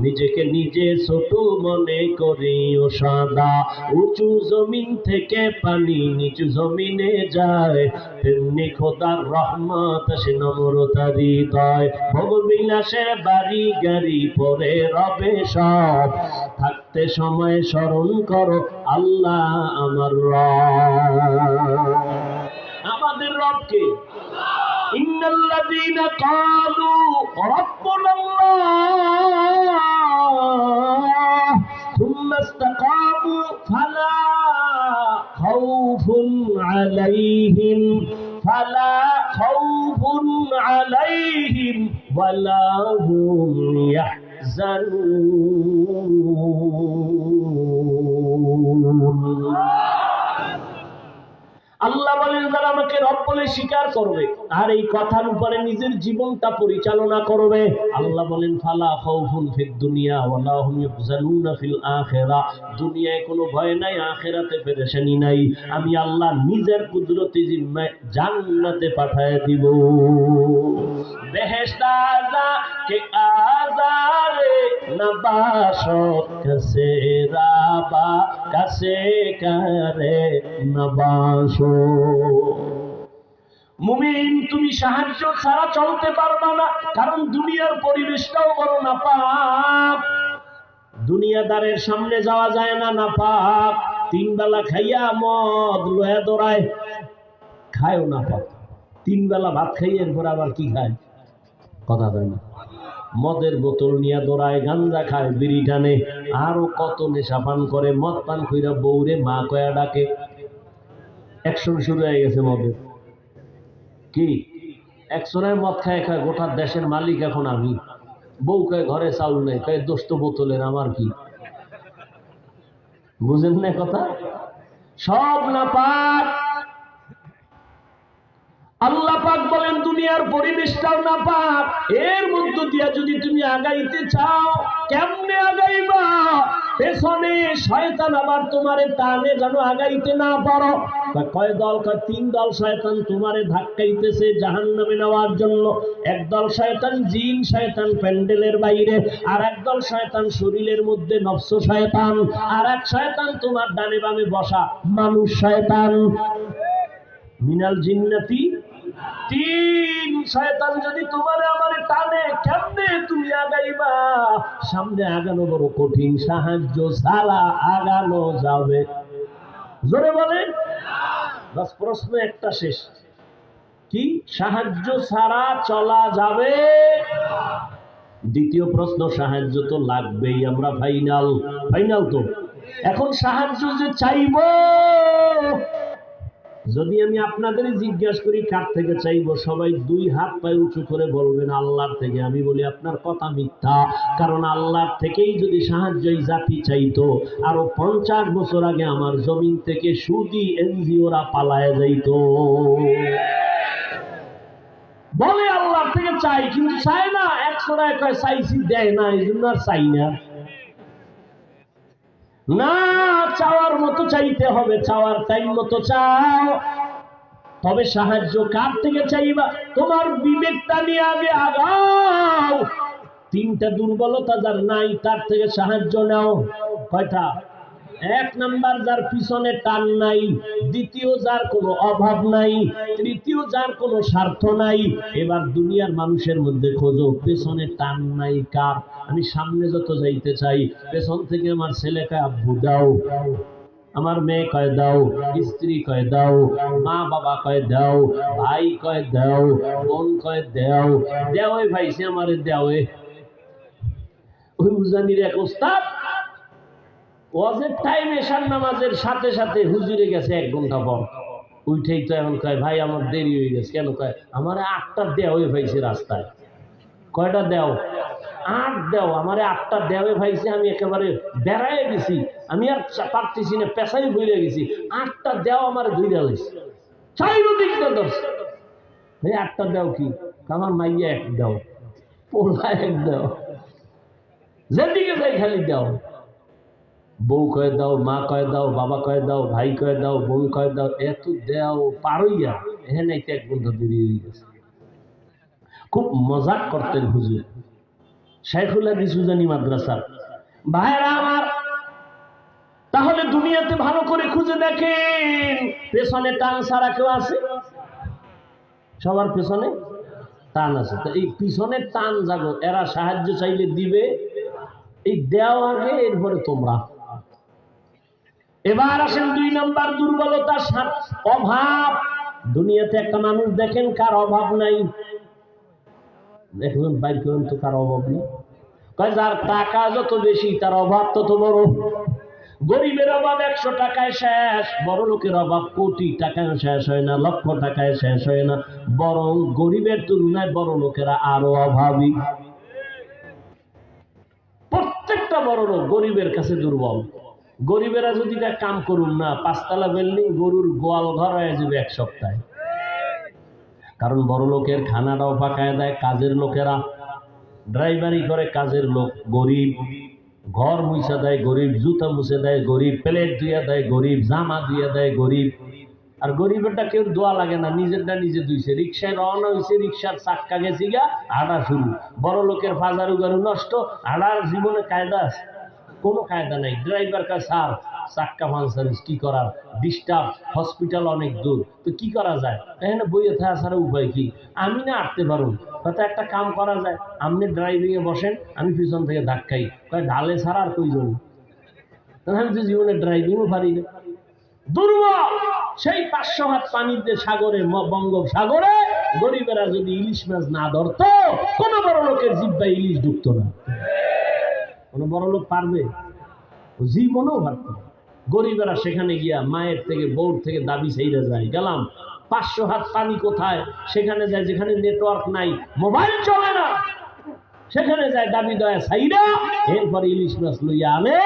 Speaker 1: নিজেকে নিজে ছোট মনে করিও সদা। উঁচু জমিন থেকে পানি নিচু জমিনে যায়, তেমনি খোদার রহমত আসে নম্রতার হৃদয়। ভোগবিলাসের বাড়ি গাড়ি পরে রবে সব, থাকতে সময় স্মরণ করো আল্লাহ আমার রব। আমাদের রবকে ইন্নাল্লাযীনা ক্বালু রাব্বুনাল্লাহ থুম্মা ইসতাকামু ফালা খাউফুন আলাইহিম ওয়ালা হুম ইয়াহজানুন। আল্লাহ বলেন যারা আমাকে রব বলে স্বীকার করবে আর এই কথার উপরে নিজের জীবনটা পরিচালনা করবে, আল্লাহ বলেন ফালা খাউফুন ফিদ দুনিয়া ওয়ালা হুম ইয়াহজানুনা ফিল আখিরাহ। দুনিয়ায় কোনো ভয় নাই, আখিরাতে পেরেশানি নাই। আমি আল্লাহ নিজের কুদরতি জিম্মায় জান্নাতে পাঠায় দিব। বেহেশত কে আজারে নবাশত কাছে রাবা কাছে করে নবাশো। মুমিন তুমি সাহায্য ছাড়া চলতে পারবা না, কারণ দুনিয়ার পরিবেশটাও বড় নাপাক। দুনিয়াদারের সামনে যাওয়া যায় না, নাপাক। 3 বেলা খাইয়া মদ লয়া দৌড়ায়, খায়ও নাপাক। 3 বেলা ভাত খাইয়ে এরপর আবার কি খায়? কথা দেয় না। মদের বোতল নিয়ে দৌড়ায়, গাঞ্জা খায়, বিড়ি টানে, আরো কত নেশা পান করে। মদ পান কইরা বউরে মা কয়া ডাকে। অ্যাকশন শুরু হয়ে গেছে মদের। কি একশনের মদ খায় খায় গোটা দেশের মালিক এখন আমি। বউ কয় ঘরে চাউল নেই, কয় দোস্ত বোতলের, আমার কি? বুঝেন না কথা? সব নাপাক। আল্লাহ পাক বলেন দুনিয়ার পরিবেশটাও নাপাক। এর মধ্য দিয়া যদি তুমি আগাইতে চাও, কেমনে আগাইবা? পেছনে শয়তান আবার তোমারে টানে যেন আগাইতে না পারো। কয় দল? কয় 3 দল শয়তান তোমারে ধাক্কাইতেছে জাহান্নামে নেওয়ার জন্য। একদল শয়তান জিন শয়তান প্যান্ডেলের বাইরে, আর একদল শয়তান শরীরের মধ্যে নফস শয়তান, আর এক শয়তান তোমার ডানে বামে বসা মানুষ শয়তান। মিনাল জিন্নাতি 3 শয়তান যদি তোমারে আমারে টানে, কেমনে তুমি আগাইবা? সামনে আগানো বড় কঠিন, সাহায্য ছাড়া আগানো যাবে? জোরে বলেন। বাস প্রশ্ন একটা শেষ, কি সাহায্য ছাড়া চলা যাবে? দ্বিতীয় প্রশ্ন, সাহায্য তো লাগবেই, আমরা ফাইনাল তো। এখন সাহায্য যে চাইব, যদি আমি আপনাদের জিজ্ঞাসা করি কার থেকে চাইবো, সবাই 2 হাত পায়ে উঁচু করে বলবেন আল্লাহর থেকে। আমি বলি আপনার কথা মিথ্যা, কারণ আল্লাহর থেকেই যদি সাহায্য এই জাতি চাইতো, আরো 50 বছর আগে আমার জমিন থেকে সুদী এনজিওরা পালায় যাইতো। বলে আল্লাহর থেকে চাই, কিন্তু চায় না। 100 কয় চাইছি, দেয় না, এই জন্য আর চাই না। না, চাওয়ার মতো চাইতে হবে, চাওয়ার টাইম মতো চাও। তবে সাহায্য কার থেকে চাইবা? তোমার বিবেকটা নিয়ে আগে আগাও। 3টা দুর্বলতা যার নাই, তার থেকে সাহায্য নাও। কয়টা? এক নাম্বার যার পিছনে টান নাই, দ্বিতীয় যার কোনো অভাব নাই, তৃতীয় যার কোনো স্বার্থ নাই। এবার দুনিয়ার মানুষের মধ্যে খোঁজো পেছনে টান নাই কার। আমি সামনে যত যাইতে চাই, পেছন থেকে আমার ছেলেকে আব্বু দাও, আমার মেয়ে কয় দাও, স্ত্রী কয় দাও, মা বাবা কয় দাও, ভাই কয় দাও, বোন কয় দাও, দেওয়ে ভাইছে আমারে দেওয়ে। ওই উজানির এক ওস্তাদ ওয়াজের টাইম এশার নামাজের সাথে সাথে হুজুরে গেছে 1 ঘন্টা পর, উঠেই তো এখন কয় ভাই আমার দেরি হয়ে গেছে। কেন? কয় আমারে 8টা দেওয়ে ভাইছে রাস্তায়। কয়টা দেও? 8 দেও। আমারে 8টা দেওয়ে ভাইছে, আমি একেবারে বেড়ায় গেছি, আমি আর পারতেছি না, পেশাই ভুলে গেছি। 8টা দেও আমার ধইরা লইছে, চারিদিক দিয়ে ধরছে। ভাই 8টা দেও কি? আমার মাইয়া 1 দেও, পোলা 1 দেও, যেদিকে যাই খালি দেও। বউ কয়ে দাও, মা কয়ে দাও, বাবা কয়ে দাও, ভাই কয়ে দাও, বোন কয়ে দাও, এত দেও পারইয়া এখানে 1 ঘন্টা দেরি হয়ে গেছে। খুব মজাক করতেন হুজুর, শাইখুল হাদিস উজানি মাদ্রাসার। ভাইরা আমার, তাহলে দুনিয়াতে ভালো করে খুঁজে দেখেন, পেছনে টান ছাড়া কেউ আছে? সবার পেছনে টান আছে। তো এই পিছনের টান জাগো, এরা সাহায্য চাইলে দিবে, এই দেওয়া আগে, এরপরে তোমরা। এবার আসেন 2 নম্বর দুর্বলতা, অভাব। দুনিয়াতে একটা মানুষ দেখেন কার অভাব নাই? একজন বাইর করেন তো কার অভাব নেই? কয় যার টাকা যত বেশি তার অভাব তত বড়। গরিবের অভাব 100 টাকায় শেষ, বড় লোকের অভাব কোটি টাকায় শেষ হয় না, লক্ষ টাকায় শেষ হয় না, বরং গরিবের তুলনায় বড় লোকেরা আরো অভাবী। প্রত্যেকটা বড় লোক গরিবের কাছে দুর্বল। গরিবেরা যদি কাম করুন না, 5 তলা বিল্ডিং গরুর গোয়াল ঘর হয়ে যাবে 1 সপ্তাহে। কারণ বড় লোকের খানাটাও পাকায় দেয় কাজের লোকেরা, ড্রাইভারি করে কাজের লোক গরিব, ঘর মুছা দেয় গরিব, জুতা মুছে দেয় গরিব, প্লেট ধুয়ে দেয় গরিব, জামা ধুয়ে দেয় গরিব। আর গরিবেরটা কেউ দোয়া লাগে না, নিজেরটা নিজে ধুইছে। রিক্সায় রওনা হয়েছে, রিক্সার চাক্কা গেছি গা, হাঁটা শুরু। বড় লোকের ফাজারু গারু নষ্ট, হাঁটার জীবনে কায়দা আছে? কোনো কায়দা নাই। ড্রাইভার কাছে স্যার চাক্কা পাংচার, কি করার, ডিস্টার্ব, হসপিটাল অনেক দূর, তো কি করা যায়? এখানে বইয়ে থাকা ছাড়া উপায় কি? আমি না হাঁটতে পারুন, হয়তো একটা কাম করা যায়, আপনি ড্রাইভিং এ বসেন, আমি পিছন থেকে ধাক্কাই, ঢালে ছাড়া আর কইজন। আমি তো জীবনে ড্রাইভিংও পারি না। দুর্বল। সেই 500 হাত পানির যে সাগরে, বঙ্গোপসাগরে গরিবেরা যদি ইলিশ মাছ না ধরতো, কোন বড় লোকের জিহ্বায় ইলিশ ঢুকতো না। কোন বড় লোক পারবে? জীবনেও পারত না। গরিবেরা সেখানে গিয়া মায়ের থেকে, বউর থেকে দাবি চাইরা যায়, গেলাম 500 হাত পানি কোথায়? সেখানে যায় যেখানে নেটওয়ার্ক নাই, মোবাইল চলে না, সেখানে যায় দাবি দয়া চাইরা, এরপরে ইলিশ মাছ লইয়া আনে।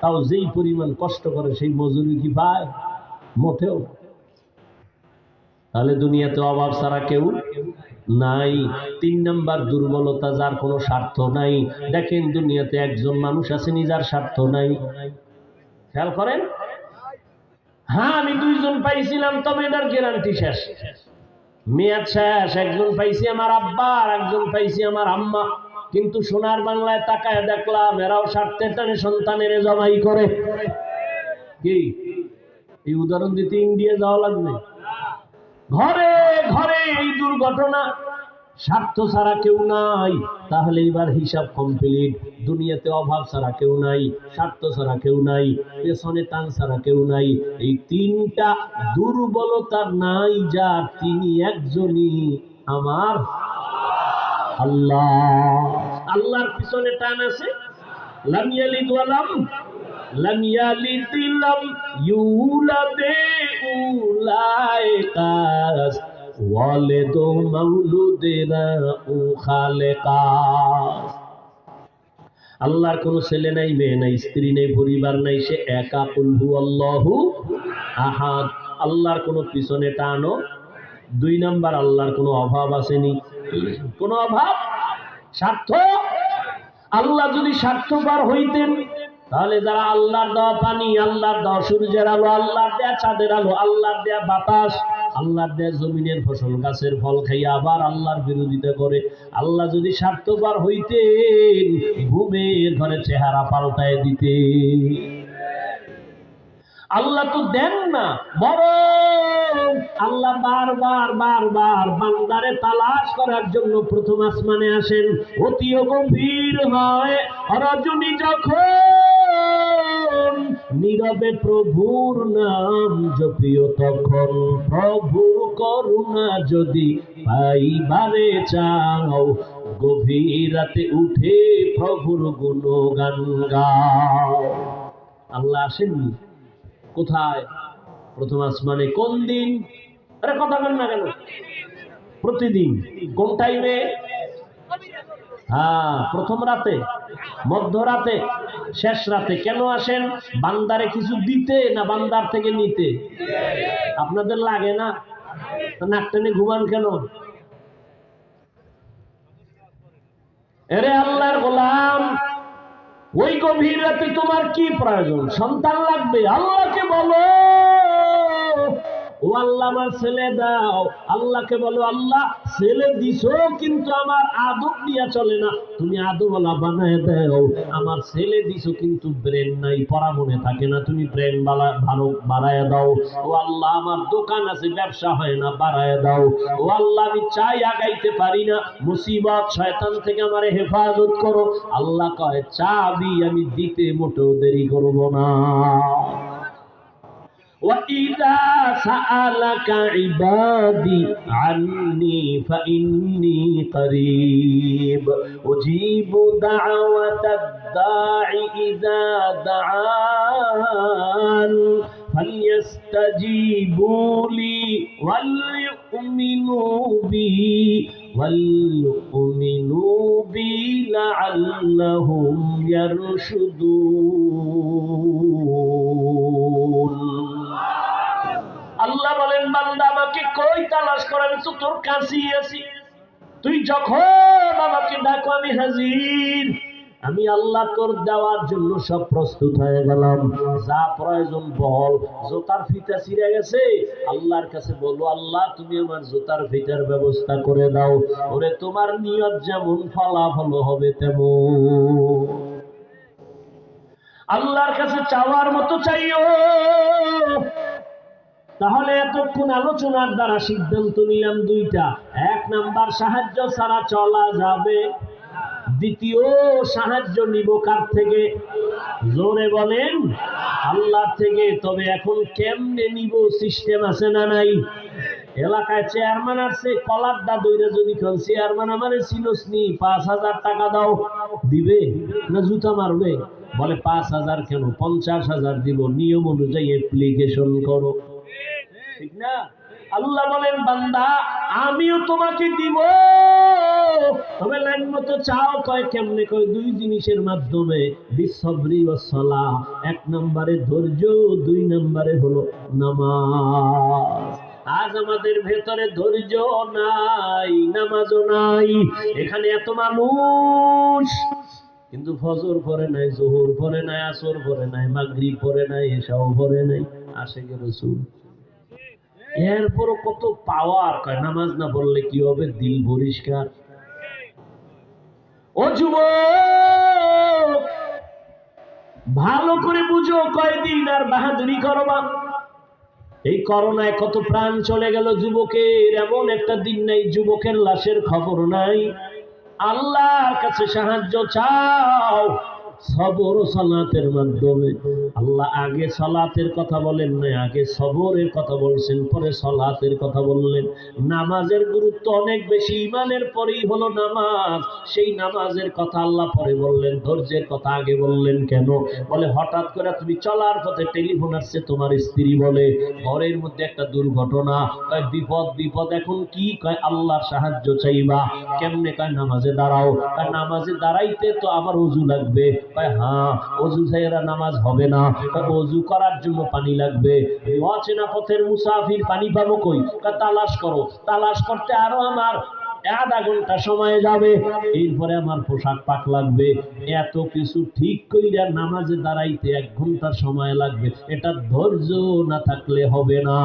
Speaker 1: তাও যেই পরিমাণ কষ্ট করে সেই মজুরি কি পায়? মোটেও। তাহলে দুনিয়াতে অভাব ছাড়া কেউ নাই। 3 নম্বর দুর্বলতা, যার কোনো স্বার্থ নাই। দেখেন দুনিয়াতে একজন মানুষ আছে যার স্বার্থ নাই। খেয়াল করেন। হ্যাঁ, আমি 2 জন পাইছিলাম, তবে এটার গ্যারান্টি শেষ, মেয়াদ শেষ। একজন পাইছি আমার আব্বা, আর একজন পাইছি আমার আম্মা। কিন্তু সোনার বাংলায় তাকায় দেখলাম এরাও স্বার্থের টানে সন্তানের জমাই করে। কি এই উদাহরণ দিতে ইন্ডিয়া যাওয়া লাগবে? ঘরে ঘরে এই দুর্ঘটনা। স্বার্থ ছাড়া কেউ নাই। তাহলে এবার হিসাব কমপ্লিট। দুনিয়াতে অভাব ছাড়া কেউ নাই, স্বার্থ ছাড়া কেউ নাই, পেছনে টান ছাড়া কেউ নাই। এই 3টা দুর্বলতা নাই যার, তিনি একজনই, আমার আল্লাহ। আল্লাহর পিছনে টান আছে। লাম ইয়ালিদ লাম ইয়ালিদ লাম ইউলাদ উলাইকাস ওয়ালিদু মাউলুদেরা ও খালেকাস। আল্লাহর কোনো ছেলে নাই, মেয়ে নাই, স্ত্রী নেই, পরিবার নাই, সে একা। কুল হুয়াল্লাহু আহাদ। আল্লাহর কোনো পিছনে টানো। 2 নম্বর, আল্লাহর কোনো অভাব আসেনি। কোনো অভাব, স্বার্থ। আল্লাহ যদি স্বার্থপর হইতেন, তাহলে যারা আল্লাহর দেওয়া পানি, আল্লাহর দেওয়া সূর্যের আলো, আল্লাহর দেয়া চাঁদের আলো, আল্লাহর দেয়া বাতাস, আল্লাহর দেয়া জমিনের ফসল, গাছের ফল খাইয়া আবার আল্লাহর বিরোধিতা করে, আল্লাহ যদি স্বার্থপর হইতেন, ঘুমের ঘরে চেহারা পাল্টায় দিতে। আল্লাহ তো দেন না, বরং আল্লাহ বারবার বারবার বান্দারে তালাশ করার জন্য প্রথম আসমানে আসেন। অতি গভীর হয় রজনী যখন, নীরবে প্রভুর নাম জপিও তখন। প্রভুর করুণা যদি পাইবারে চাও, গভীর রাতে উঠে প্রভুর গুণগান গাও। আল্লাহ আসেননি কোথায়? প্রথম আসমানে। কোন দিন? আরে কথা বলেন না কেন? প্রতিদিন। কোন টাইমে? হ্যাঁ, প্রথম রাতে, মধ্যরাতে, শেষ রাতে। কেন আসেন? বান্দারে কিছু দিতে না বান্দার থেকে নিতে? আপনাদের লাগে না? নাক টেনে ঘুমান কেন? এরে আল্লাহর গোলাম, ওই গভীর রাতে তোমার কি প্রয়োজন? সন্তান লাগবে, আল্লাহকে বলো ও আল্লাহ আমার ছেলে দাও। আল্লাহকে বলো আল্লাহ ছেলে দিছো কিন্তু আমার আদব নিয়ে চলে না, তুমি আদবওয়ালা বানায় দাও। আমার ছেলে দিছো কিন্তু ব্রেন নাই, পড়া মনে থাকে না, তুমি ব্রেন ভালো বাড়ায় দাও। ও আল্লাহ আমার দোকান আছে, ব্যবসা হয় না, বাড়ায় দাও। ও আল্লাহ আমি চাই আগাইতে পারি না, মুসিবত শয়তান থেকে আমার হেফাজত করো। আল্লাহ কয় চাবি আমি দিতে মোটেও দেরি করব না। وَإِذَا سَأَلَكَ عِبَادِي عَنِّي فَإِنِّي قَرِيبٌ أُجِيبُ دَعْوَةَ الدَّاعِ إِذَا دَعَانِ فَلْيَسْتَجِيبُوا لِي وَلْيُؤْمِنُوا بِي لَعَلَّهُمْ يَرْشُدُونَ। আল্লাহ বলেন বান্দা আমাকে কই তালাশ করে? আমি তো তোর কাছেই আছি, তুই যখন আমাকে ডাকো আমি হাজির। আমি আল্লাহ তোর দেওয়ার জন্য সব প্রস্তুত হয়ে গেলাম। যা প্রয়োজন বল। জোতার ফিতা ছিঁড়ে গেছে, আল্লাহর কাছে বলো আল্লাহ তুমি আমার জোতার ফিতার ব্যবস্থা করে দাও। ওরে তোমার নিয়ত যেমন ফলাফল হবে তেমন। আল্লাহর কাছে চাওয়ার মতো চাইও। তাহলে এতক্ষণ আলোচনার দ্বারা সিদ্ধান্ত নিলাম দুইটা। এক নাম্বার, সাহায্য ছাড়া চলা যাবে। দ্বিতীয়, সাহায্য নিব কার থেকে? জোরে বলেন, আল্লাহ থেকে। তবে এখন কেমনে নিব? সিস্টেম আছে না নাই? এলাকায় চেয়ারম্যান আসছে, কলার দা দইরা যদি খান চেয়ারম্যান আমারে চিনোস নি, 5,000 টাকা দাও, দিবে না জুতা মারবে? বলে 5,000 কেন, 50,000 দিব, নিয়ম অনুযায়ী অ্যাপ্লিকেশন করো। ঠিক না? আল্লাহ বলেন বান্দা আমিও তোমাকে দিব, তবে লাইন মতো চাও। কয় কেমনে? কয় দুই জিনিসের মাধ্যমে, বিসবরি ওয়াস সালাহ। এক নম্বরে ধৈর্য, দুই নম্বরে হলো নামাজ। আজ আমাদের ভেতরে ধৈর্য নাই, নামাজও নাই। এখানে এত মানুষ কিন্তু ফজর পড়ে নাই, জোহর পড়ে নাই, আসর পড়ে নাই, মাগরিব পড়ে নাই, এশাও পড়ে নাই। আশিকে রাসূল। এরপরও কত পাওয়ার। কয় নামাজ না পড়লে কি হবে? দিল পরিষ্কার। ও যুবক ভালো করে বুঝো, কয়দিন আর বাহাদুরি করবা? এই করোনায় কত প্রাণ চলে গেল যুবকের, এমন একটা দিন নাই যুবকের লাশের খবর নাই। আল্লাহর কাছে সাহায্য চাও সবর ও সালাতের মাধ্যমে। আল্লাহ আগে সালাতের কথা বলেন না, আগে সবরের কথা বলছেন, পরে সালাতের কথা বললেন। নামাজের গুরুত্ব অনেক বেশি, ইমানের পরেই হলো নামাজ। সেই নামাজের কথা আল্লাহ পরে বললেন, ধৈর্যের কথা আগে বললেন। কেন? বলে হঠাৎ করে তুমি চলার পথে টেলিফোন আসছে, তোমার স্ত্রী বলে ঘরের মধ্যে একটা দুর্ঘটনা। কয় বিপদ বিপদ, এখন কি? কয় আল্লাহর সাহায্য চাইবা। কেমনে? কয় নামাজে দাঁড়াও। কয় নামাজে দাঁড়াইতে তো আবার ওযু লাগবে। কয় হ্যাঁ, ওযু ছাড়া নামাজ হবে না। কয় ওযু করার জন্য পানি লাগবে। অচেনা পথের মুসাফির, পানি পাবো কই? কয় তালাশ করো। তালাশ করতে আরো আমার আধা ঘন্টা সময় যাবে, এরপরে আমার পোশাক পাক লাগবে। এত কিছু ঠিক কইরা নামাজে দাঁড়াইতে 1 ঘন্টা সময় লাগবে। এটা ধৈর্য না থাকলে হবে না।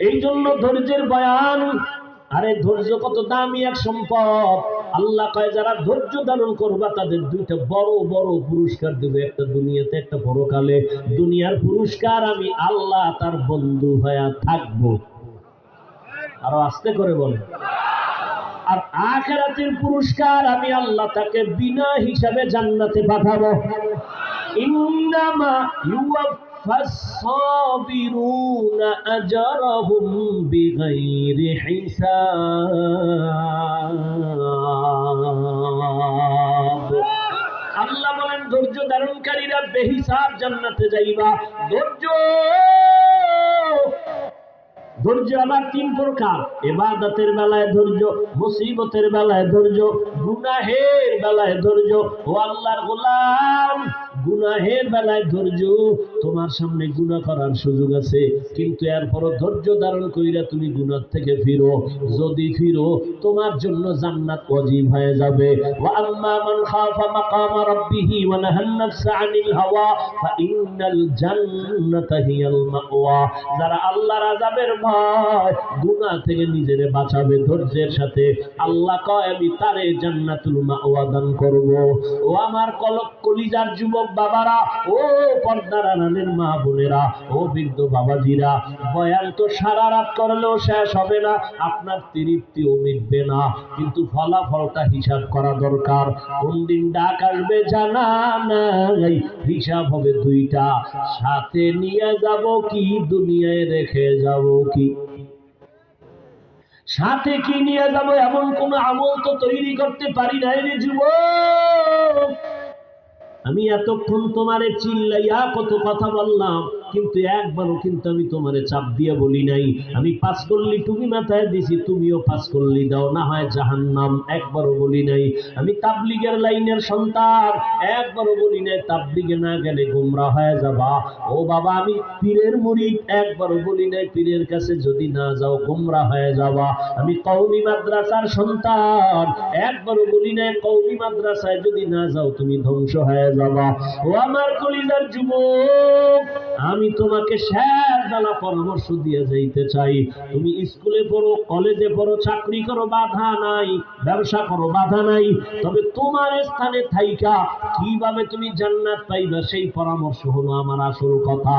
Speaker 1: এই জন্য ধৈর্যের বয়ান। আরে ধৈর্য কত দামি এক সম্পদ। আল্লাহ কয় যারা ধৈর্য ধারণ করবা তাদের দুইটা বড় বড় পুরস্কার দেবে, একটা দুনিয়াতে একটা পরকালে। দুনিয়ার পুরস্কার আমি আল্লাহ তার বন্ধু হয়ে থাকবো, আরো আস্তে করে বলে। আর আখিরাতের পুরস্কার আমি আল্লাহ তাকে বিনা হিসাবে জান্নাতে পাঠাবো। ইন্নামা ইউওয়াফাস সাবিরুনা আজরাহুম বিগাইরি হিসাব। আল্লাহ বলেন ধৈর্য ধারণকারীরা বেহিসাব জান্নাতে যাইবা। ধৈর্য ধৈর্য আবার তিন প্রকার, ইবাদতের বেলায় ধৈর্য, মুসিবতের বেলায় ধৈর্য, গুনাহের বেলায় ধৈর্য। ও আল্লাহর গোলাম, গুনাহের বেলায় ধৈর্য। তোমার সামনে গুনাহ করার সুযোগ আছে, কিন্তু এরপরও ধৈর্য ধারণ কইরা তুমি গুনাহ থেকে ফিরো। যদি ফিরো তোমার জন্য জান্নাত ওয়াজিব হয়ে যাবে। ওয়া আম্মা মান খাফা মাকামা রাব্বিহি ওয়া নাহান নাফসা আনিল হাওয়া ফা ইন্নাল জান্নাতা হিয়াল মাওয়া। যারা আল্লাহর আযাবের ভয়, গুনাহ থেকে নিজেরে বাঁচাবে ধৈর্যের সাথে, আল্লাহ কয় আমি তারে জান্নাতুল মাওয়া দান করব। ও আমার কলিজার যুবক বাবারা, ও পর্দার আড়ালের মা বোনেরা, ও বৃদ্ধ বাবাজিরা, বয়ান তো সারা রাত করলেও শেষ হবে না, আপনার তৃপ্তিও মিটবে না, কিন্তু ফলাফলটা হিসাব করা দরকার। কোন দিন ডাক আসবে জানা নাই, হিসাব হবে দুইটা, সাথে নিয়ে যাব কি দুনিয়ায় রেখে যাব কি। সাথে কি নিয়ে যাব এমন কোন আমল তো তৈরি করতে পারি নাই রে যুবক। আমি এতক্ষণ তোমারে চিল্লাইয়া কত কথা বললাম, কিন্তু একবারও কিন্তু আমি তোমারে চাপ দিয়ে বলি নাই আমি পাস করলি তুমি মাথায় দিছি তুমিও পাস করলি দাও, না হয় জাহান্নাম, একবারও বলি নাই। আমি তাবলীগের লাইনের সন্তান, একবারও বলি নাই তাবলীগে না গেলে গোমরা হয়ে যাবা। ও বাবা, আমি পীরের মুরিদ, একবারও বলি নাই পীরের কাছে যদি না যাও গোমরা হয়ে যাবা। আমি কওমি মাদ্রাসার সন্তান, একবারও বলি নাই কওমি মাদ্রাসায় যদি না যাও তুমি ধ্বংস হয়ে যাবা। ও আমার কলিজার যুবক, আমি তোমাকে শেষ বেলা পরামর্শ দিয়ে যাইতে চাই। তুমি স্কুলে পড়ো, কলেজে পড়ো, চাকরি করো, বাধা নাই, ব্যবসা করো, বাধা নাই, তবে তোমার স্থানে থাইকা কিভাবে তুমি জান্নাত পাইবা সেই পরামর্শ হলো আমার আসল কথা।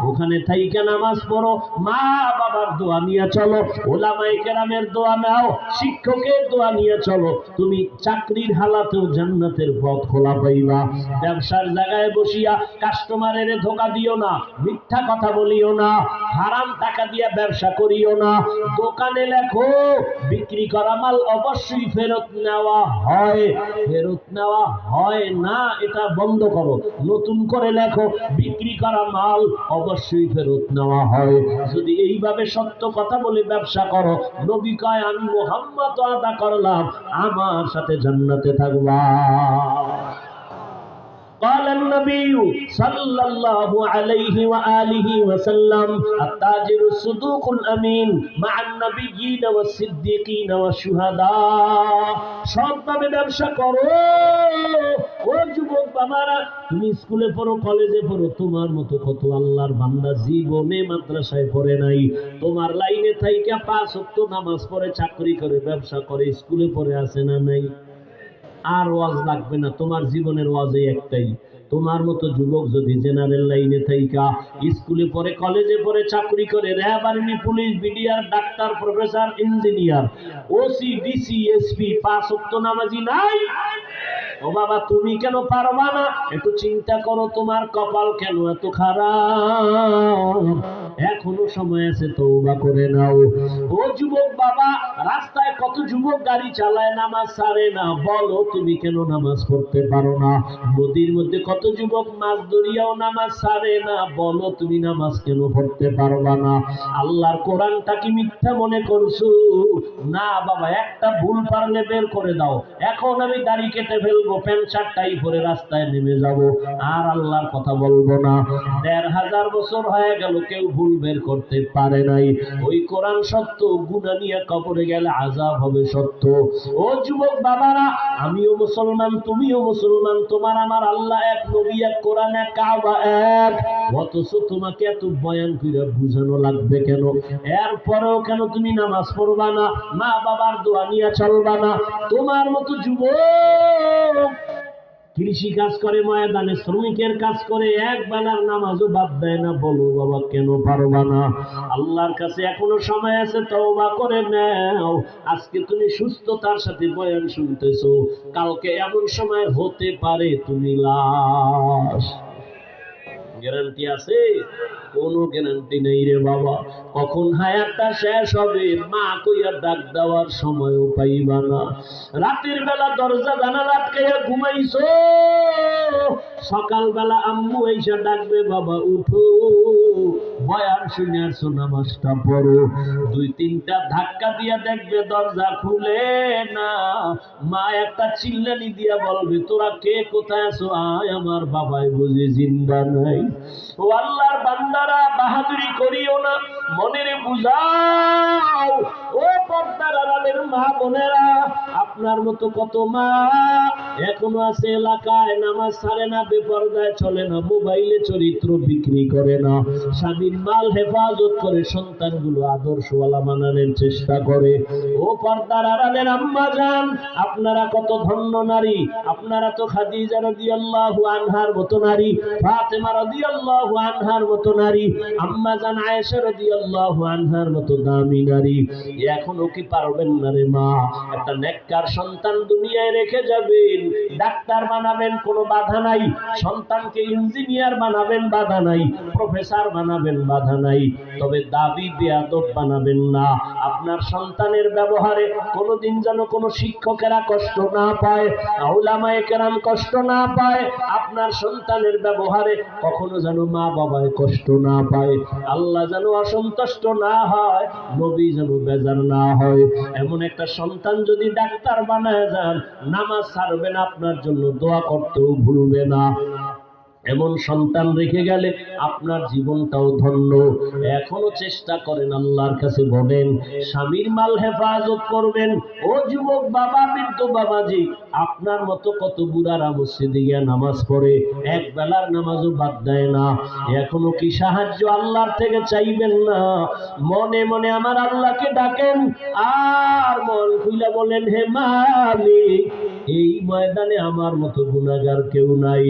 Speaker 1: ওখানে থাইকা নামাজ পড়ো, মা বাবার দোয়া নিয়ে চলো, ওলামায়ে কেরামের দোয়া নাও, শিক্ষকের দোয়া নিয়ে চলো, তুমি চাকরির হালাতেও জান্নাতের পথ খোলা পাইবা। ব্যবসার জায়গায় বসিয়া কাস্টমারের ধোঁকা দিও না, মিথ্যা কথা বলিও না, হারাম টাকা দিয়া ব্যবসা করিও না। দোকানে লেখো বিক্রি করা মাল অবশ্যই ফেরত নেওয়া হয়, ফেরত নেওয়া হয় না এটা বন্ধ করো। নতুন করে লেখো বিক্রি করা মাল অবশ্যই ফেরত নেওয়া হয়। যদি এইভাবে সত্য কথা বলে ব্যবসা করো, নবী কয় আমি মুহাম্মদ ওয়াদা করলাম আমার সাথে জান্নাতে থাকবা। قال النبي صلى الله عليه وآله وسلم التاجر الصدوق الأمين مع النبيين والصديقين والشهداء। সৎভাবে ব্যবসা করো। ও যুবক বাবারা, তুমি স্কুলে পড়ো, কলেজে পড়ো, তোমার মতো কত আল্লাহর বান্দা জীবনে মাদ্রাসায় পড়ে নাই, তোমার লাইনে থাইকা 5 ওয়াক্ত নামাজ পড়ে, চাকরি করে, ব্যবসা করে, স্কুলে পড়ে আছে না নাই? আর ওয়াজ লাগবে না, তোমার জীবনের ওয়াজে একটাই, তোমার মতো যুবক যদি জেনারেল লাইনে থাইকা স্কুলে পড়ে, কলেজে পড়ে, চাকরি করে, RAB, army, police, BDR, doctor, professor, engineer, OC, DC, SP, 5 ওয়াক্ত নামাজি নাই। ও বাবা, তুমি কেন পারবা না? একটু চিন্তা করো, তোমার কপাল কেন এত খারাপ? এখনো সময় আছে, তওবা করে নাও। ও যুবক বাবা, রাস্তায় কত যুবক গাড়ি চালায়, নামাজ ছাড়ে না, বলো তুমি কেন নামাজ পড়তে পারো না? নদীর মধ্যে কত যুবক মাছ ধরিয়াও নামাজ ছাড়ে না, বলো তুমি নামাজ কেন পড়তে পারবা না? আল্লাহর কোরআনটা কি মিথ্যা মনে করছো? না বাবা, একটা ভুল পারলে বের করে দাও। এখন আমি দাড়ি কেটে ফেলবো, প্যান্ট শার্ট টাই পরে রাস্তায় নেমে যাব, আর আল্লাহর কথা বলবো না। 1500 বছর হয়ে গেল, কেউ ভুল ভুল বের করতে পারে নাই। ওই কোরআন সত্য, গুনাহ নিয়ে কবরে গেলে আযাব হবে সত্য। ও যুবক বাবারা, আমিও মুসলমান, তুমিও মুসলমান, তোমার আমার আল্লাহ এক, নবী এক, কোরআন এক, কাবা এক। অথচ তোমাকে এত বয়ান করে বুঝানো লাগবে কেন? এরপরেও কেন তুমি নামাজ পড়বা না, মা বাবার দোয়া নিয়ে চলবা না? তোমার মতো যুবক কৃষি কাজ করে, ময়দানে শ্রমিকের কাজ করে, এক বেলার নামাজও বাদ দেয় না। বলো বাবা, কেন পারবা না? আল্লাহর কাছে এখনো সময় আছে, তওবা করে নাও। আজকে তুমি সুস্থতার সাথে বয়ান শুনতেছো, কালকে এমন সময় হতে পারে তুমি লাশ। গ্যারান্টি আছে? কোনো গ্যারান্টি নেই রে বাবা। কখন হায়াতটা শেষ হবে মা কইয়া ডাক দেওয়ার সময়ও পাইবা না। রাতের বেলা দরজা জানালা আটকাইয়া ঘুমাইছো, সকালবেলা আম্মু এসে ডাকবে, বাবা উঠো, বয়ান শুনে আসছো, নামাজটা পড়ো। দুই তিনটা ধাক্কা দিয়া দেখবে দরজা খুলে না। মা একটা চিল্লানি দিয়া বলবে, তোরা কে, কোথায় আছো? আয়, আমার বাবাই বুঝি জিন্দা নাই। ও আল্লাহর বান্দারা, বাহাদুরি করিও না, মনের বুঝাও। ও পর্দার আড়ালের মা বোনেরা, আপনার মতো কত মা এখনো আছে এলাকায়, নামাজ ছাড়ে না, বেপরদায় চলে না, মোবাইলে চরিত্র বিক্রি করে না, স্বামীর মাল হেফাজত করে, সন্তানগুলো আদর্শওয়ালা বানানোর চেষ্টা করে। ও পর্দার আড়ালের আম্মা জান, আপনারা কত ধন্য নারী। আপনারা তো খাদিজা রাদিয়াল্লাহু আনহার মতো নারী, ফাতেমা রাদিয়াল্লাহু আনহার মতো নারী, আম্মা জান আয়েশা রাদিয়াল্লাহু আনহার মতো দামি নারী। এখনো কি পারবেন না রে মা? একটা নেককার সন্তান দুনিয়ায় রেখে যাবেন, ডাক্তার বানাবেন, কোনো বাধা নাই। সন্তানকে ইঞ্জিনিয়ার বানাবেন, বাধা নাই। প্রফেসর বানাবেন, বাধা নাই। তবে দাবি বেয়াদব বানাবেন না। আপনার সন্তানের ব্যবহারে কোনোদিন যেন কোনো শিক্ষকেরা কষ্ট না পায়, উলামায়ে কেরাম কষ্ট না পায়। আপনার সন্তানের ব্যবহারে কখনো যেন মা বাবায় কষ্ট না পায়, আল্লাহ যেন অসন্তুষ্ট না হয়, নবী যেন বেজার না হয়। এমন একটা সন্তান যদি ডাক্তার বানায় যান, নামাজ ছাড়বেন, আপনার জন্য দোয়া করতেও ভুলবে না। এমন সন্তান রেখে গেলে আপনার জীবনটাও ধন্য। এখনো চেষ্টা করেন, আল্লাহর কাছে বলেন, স্বামীর মাল হেফাজত করবেন। ও যুবক বাবা, বৃদ্ধ বাবাজি, আপনার মতো কত বুড়ারা মসজিদে গিয়ে নামাজ পড়ে, এক বেলার নামাজও বাদ দেয় না। এখনো কি সাহায্য আল্লাহর থেকে চাইবেন না? মনে মনে আমার আল্লাহকে ডাকেন, আর মন খুলে বলেন, হে মালিক, এই ময়দানে আমার মতো গুনাহগার কেউ নাই।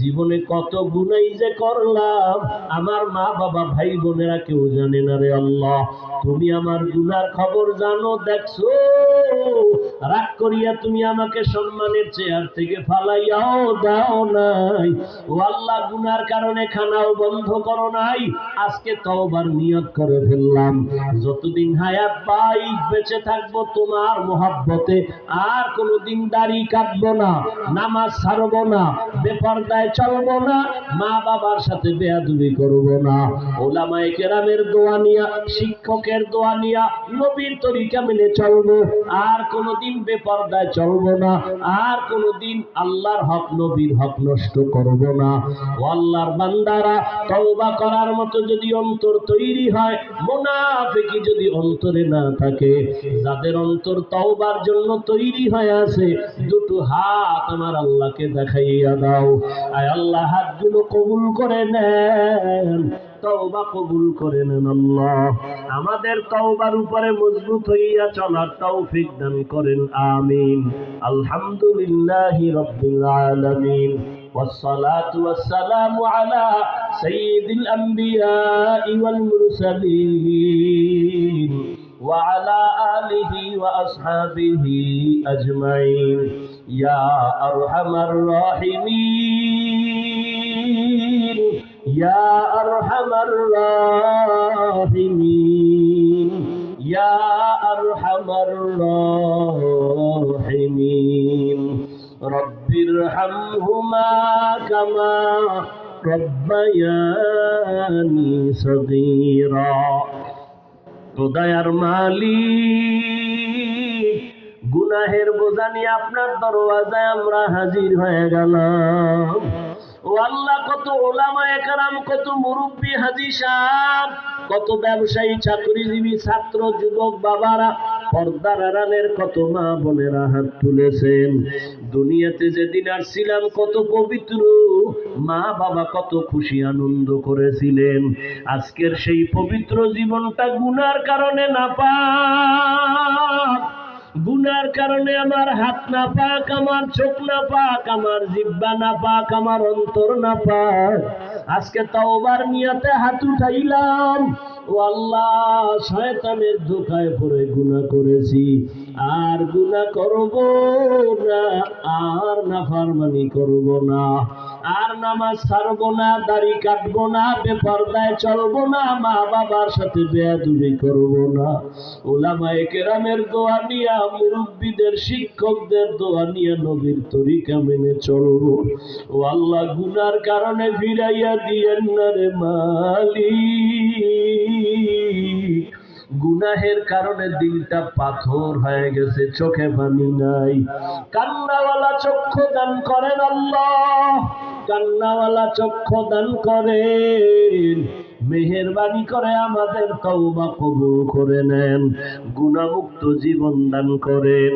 Speaker 1: জীবনে কত গুনাই যে করলাম, আমার মা বাবা ভাই বোনেরা কেউ জানে না রে আল্লাহ। তুমি আমার গুনার খবর জানো, দেখছো। রাগ করিয়া তুমি আমাকে সম্মানের চেয়ার থেকে ফালাইয়াও দাও নাই। ও আল্লাহ, গুনার কারণে খানাও বন্ধ করো নাই। আজকে তওবার নিয়ত করে ফেললাম, যতদিন হায়াত পাই বেঁচে থাকবো তোমার মোহাব্বতে, আর কোনোদিন দাড়ি কাটবো না, নামাজ ছাড়বো না, বেপরদায় চলবো না, মা বাবার সাথে বেয়াদবি করবো না। উলামায়ে কেরামের দোয়া নিয়া, শিক্ষকের দোয়া নিয়া, নবীর তরিকা মেনে চলবো, আর কোনোদিন বেপরদায় চলবো না, আর কোনোদিন আল্লাহর হক, নবীর হক নষ্ট করবো না। ও আল্লাহর বান্দারা, তওবা করার মতো যদি অন্তর তৈরি হয়, মুনাফিকি যদি অন্তরে না থাকে, যাদের অন্তর তওবার জন্য তৈরি হয়ে আছে, দুটো হাত আমার আল্লাহকে দেখাইয়া দাও। আয় আল্লাহ, হাতগুলো কবুল করে নেন, তওবা কবুল করে নেন আল্লাহ। আমাদের তওবার উপরে মজবুত হইয়া চলার তৌফিক দান করেন, আমিন। আলহামদুলিল্লাহি রাব্বিল আলামিন, ওয়াসসালাতু ওয়াসসালামু আলা সাইয়্যিদিল আমবিয়াই ওয়াল মুরসালিন ওয়া আলা আলিহি ওয়া আসহাবিহি আজমাইন, ইয়া আরহামার রাহিমিন, ইয়া আরহামার রাহিমিন, ইয়া আরহামার রাহিমিন। রব্বিরহামহুমা কামা রব্বায়ানি সগীরা। দয়ার মালিক, গুনাহের বোঝা নিয়ে আপনার দরওয়াজায় আমরা হাজির হয়ে গেলাম। ও আল্লাহ কত উলামায়ে কেরাম, কত মুরব্বী হাজী সাহেব, কত ব্যবসায়ী, চাকরিজীবী, ছাত্র, যুবক বাবারা, পর্দার আড়ালের কত মা বোনেরা হাত তুলেছেন। দুনিয়াতে যেদিন আসছিলাম কত পবিত্র মা বাবা কত খুশি আনন্দ করেছিলেন। আজকের সেই পবিত্র জীবনটা গুনার কারণে নাপাক, গুনার কারণে আমার হাত না পাক, আমার চোখ না পাক, আমার জিহ্বা না পাক, আমার অন্তর না পাক। আজকে তাওবার নিয়তে হাত উঠাইলাম, ও আল্লাহ শয়তানের ধোঁকায় পড়ে গুনাহ করেছি, আর গুনাহ করব না, আর নাফরমানি করব না, আর নামাজ ছাড়বো না, দাড়ি কাটবো না, বেপরদায় চলবো না, মা বাবার সাথে বেয়াদবি করবো না। উলামায়ে কেরামের দোয়া নিয়া, মুরব্বীদের শিক্ষকদের দোয়া নিয়া নবীর তরিকা মেনে চলবো। ও আল্লাহ গুনার কারণে ফিরাইয়া দিয়েন না রে মালিক। গুনাহের কারণে দিলটা পাথর হয়ে গেছে, চোখে পানি নাই। কান্নাওয়ালা চক্ষু দান করেন আল্লাহ, কান্নাওয়ালা চক্ষু দান করেন। মেহেরবানি করে আমাদের তওবা কবুল করে নেন, গুনাহমুক্ত জীবন দান করেন।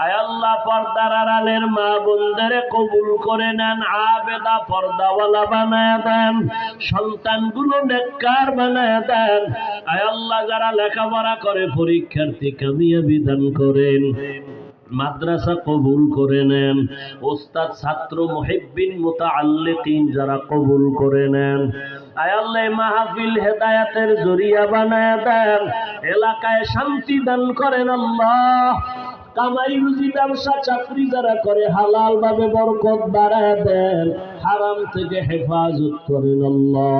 Speaker 1: আয় আল্লাহ পর্দার আড়ালের মা বোনদের কবুল করে নেন, আবেদা পর্দাওয়ালা বানায় দেন, সন্তানগুলো নেককার বানায় দেন। আয় আল্লাহ যারা লেখাপড়া করে পরীক্ষার্থী কামিয়াবি দান করেন, মাদ্রাসা কবুল করে নেন, ওস্তাদ ছাত্র মুহিব্বিন মুতাআল্লিকিন যারা কবুল করে নেন। আয় আল্লাহ মাহফিল হেদায়েতের জরিয়া বানায় দেন, এলাকায় শান্তি দান করেন আল্লাহ। কামাই রুজি ব্যবসা চাকরি যারা করে হালাল ভাবে বরকত বাড়ায় দেন, হারাম থেকে হেফাজত করেন আল্লাহ।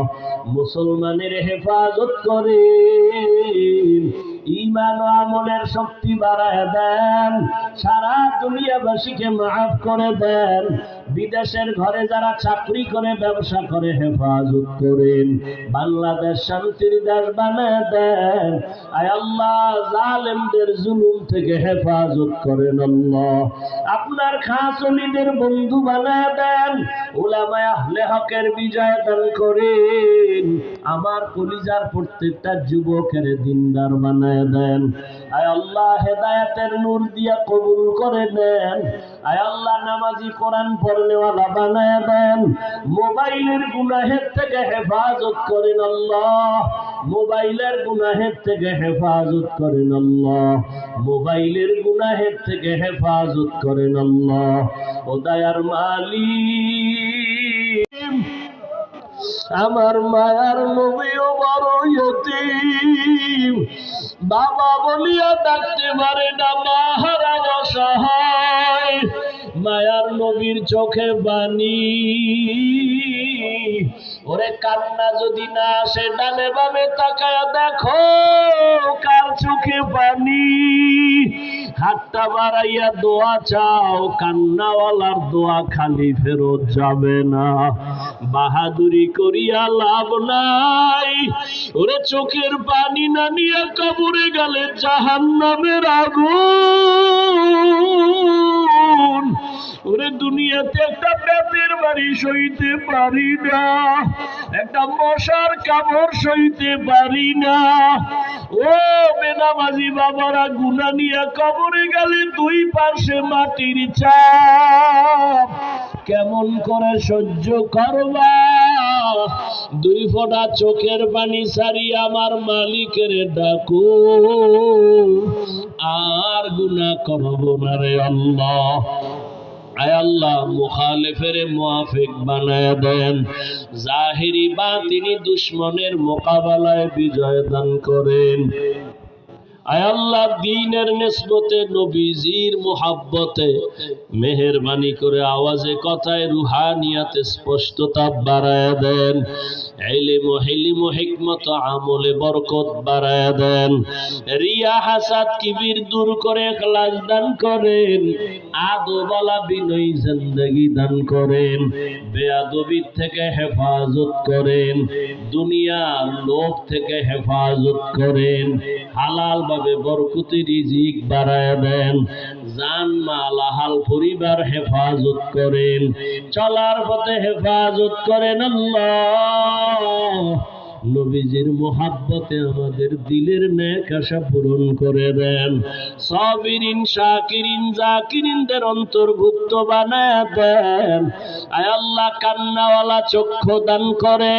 Speaker 1: মুসলমানের হেফাজত করেন, ঈমান ও আমলের শক্তি বাড়ায় দেন, সারা দুনিয়াবাসীকে মাফ করে দেন। বিদেশের ঘরে যারা চাকরি করে ব্যবসা করে হেফাজত করেন, বাংলাদেশ শান্তির দেশ বানায় দেন। আয় আল্লাহ জালেমদের জুলুম থেকে হেফাজত করেন আল্লাহ। আপনার খাস ওলিদের বন্ধু বানায় দেন, উলামায়ে আহলে হকের বিজয় দান করেন। আমার কলিজার প্রত্যেকটা যুবকের দিনদার বানায় দেন। আয় আল্লাহ হেদায়েতের নূর দিয়া কবুল করে নেন। আয় আল্লাহ নামাজি কোরআন পড়নেওয়ালা বানায় দেন। মোবাইলের গুনাহের থেকে হেফাজত করেন আল্লাহ, মোবাইলের গুনাহের থেকে হেফাজত করেন আল্লাহ, মোবাইলের গুনাহের থেকে হেফাজত করেন আল্লাহ। ও দয়ার মালিক, আমার মায়ার নবীও বড় ইয়তীম, বাবা বলিয়া ডাকতে পারে না, মা হারা অসহায়। মায়ার নবীর চোখে বানি, ওরে কান্না যদি না আসে ডানে বামে তাকায়া দেখো কার চোখে পানি। হাতটা বাড়াইয়া দোয়া চাও, কান্নাওয়ালার দোয়া খালি ফেরত যাবে না। বাহাদুরি করিয়া লাভ নাই, ওরে চোখের পানি না নিয়ে কবরে গেলে জাহান্নামের আগুন। ওরে দুনিয়াতে একটা পেটের বাড়ি সইতে পারি না, একটা মশার কামড় সইতে পারি না। ও বেনামাজি বাবারা, গুনাহ নিয়ে কবরে গেলে দুই পাশে মাটির চাপ, কেমন করে সহ্য করবা? দুই ফোঁটা চোখের পানি ছাড়িয়ে আমার মালিকের ডাকো, আর গুনাহ করব না রে আল্লাহ। আয় আল্লাহ মুখালেফের মুআফিক বানায় দেন, জাহিরি বাতিনি দুশ্মনের মোকাবেলায় বিজয় দান করেন। আয় আল্লাহ দ্বীনের নিসবতে নবীজির মুহাব্বতে মেহেরবানি করে আওয়াজে কথায় রুহানিয়াতে স্পষ্টতা বাড়ায় দেন, ইলম ও হিলম ও হিকমত আমলে বরকত বাড়ায় দেন। রিয়া হাসাদ কিবির দূর করে ইখলাস দান করেন, আদবওয়ালা বিনয়ী জিন্দেগি দান করেন, বেয়াদবির থেকে হেফাজত করেন, দুনিয়ার লোভ থেকে হেফাজত করেন, হালাল ভাবে বরকতি রিজিক বাড়ায় দেন। জান মাল আহাল পরিবার হেফাজত করেন, চলার পথে হেফাজত করেন আল্লাহ। নবীজির মোহাব্বতে আমাদের দিলের নেক আশা পূরণ করে দেন। সাবিরিন শাকিরিন জাকিরিনদের অন্তর্ভুক্ত বানায় দেন। আয় আল্লাহ, কান্নাওয়ালা চক্ষু দান করে।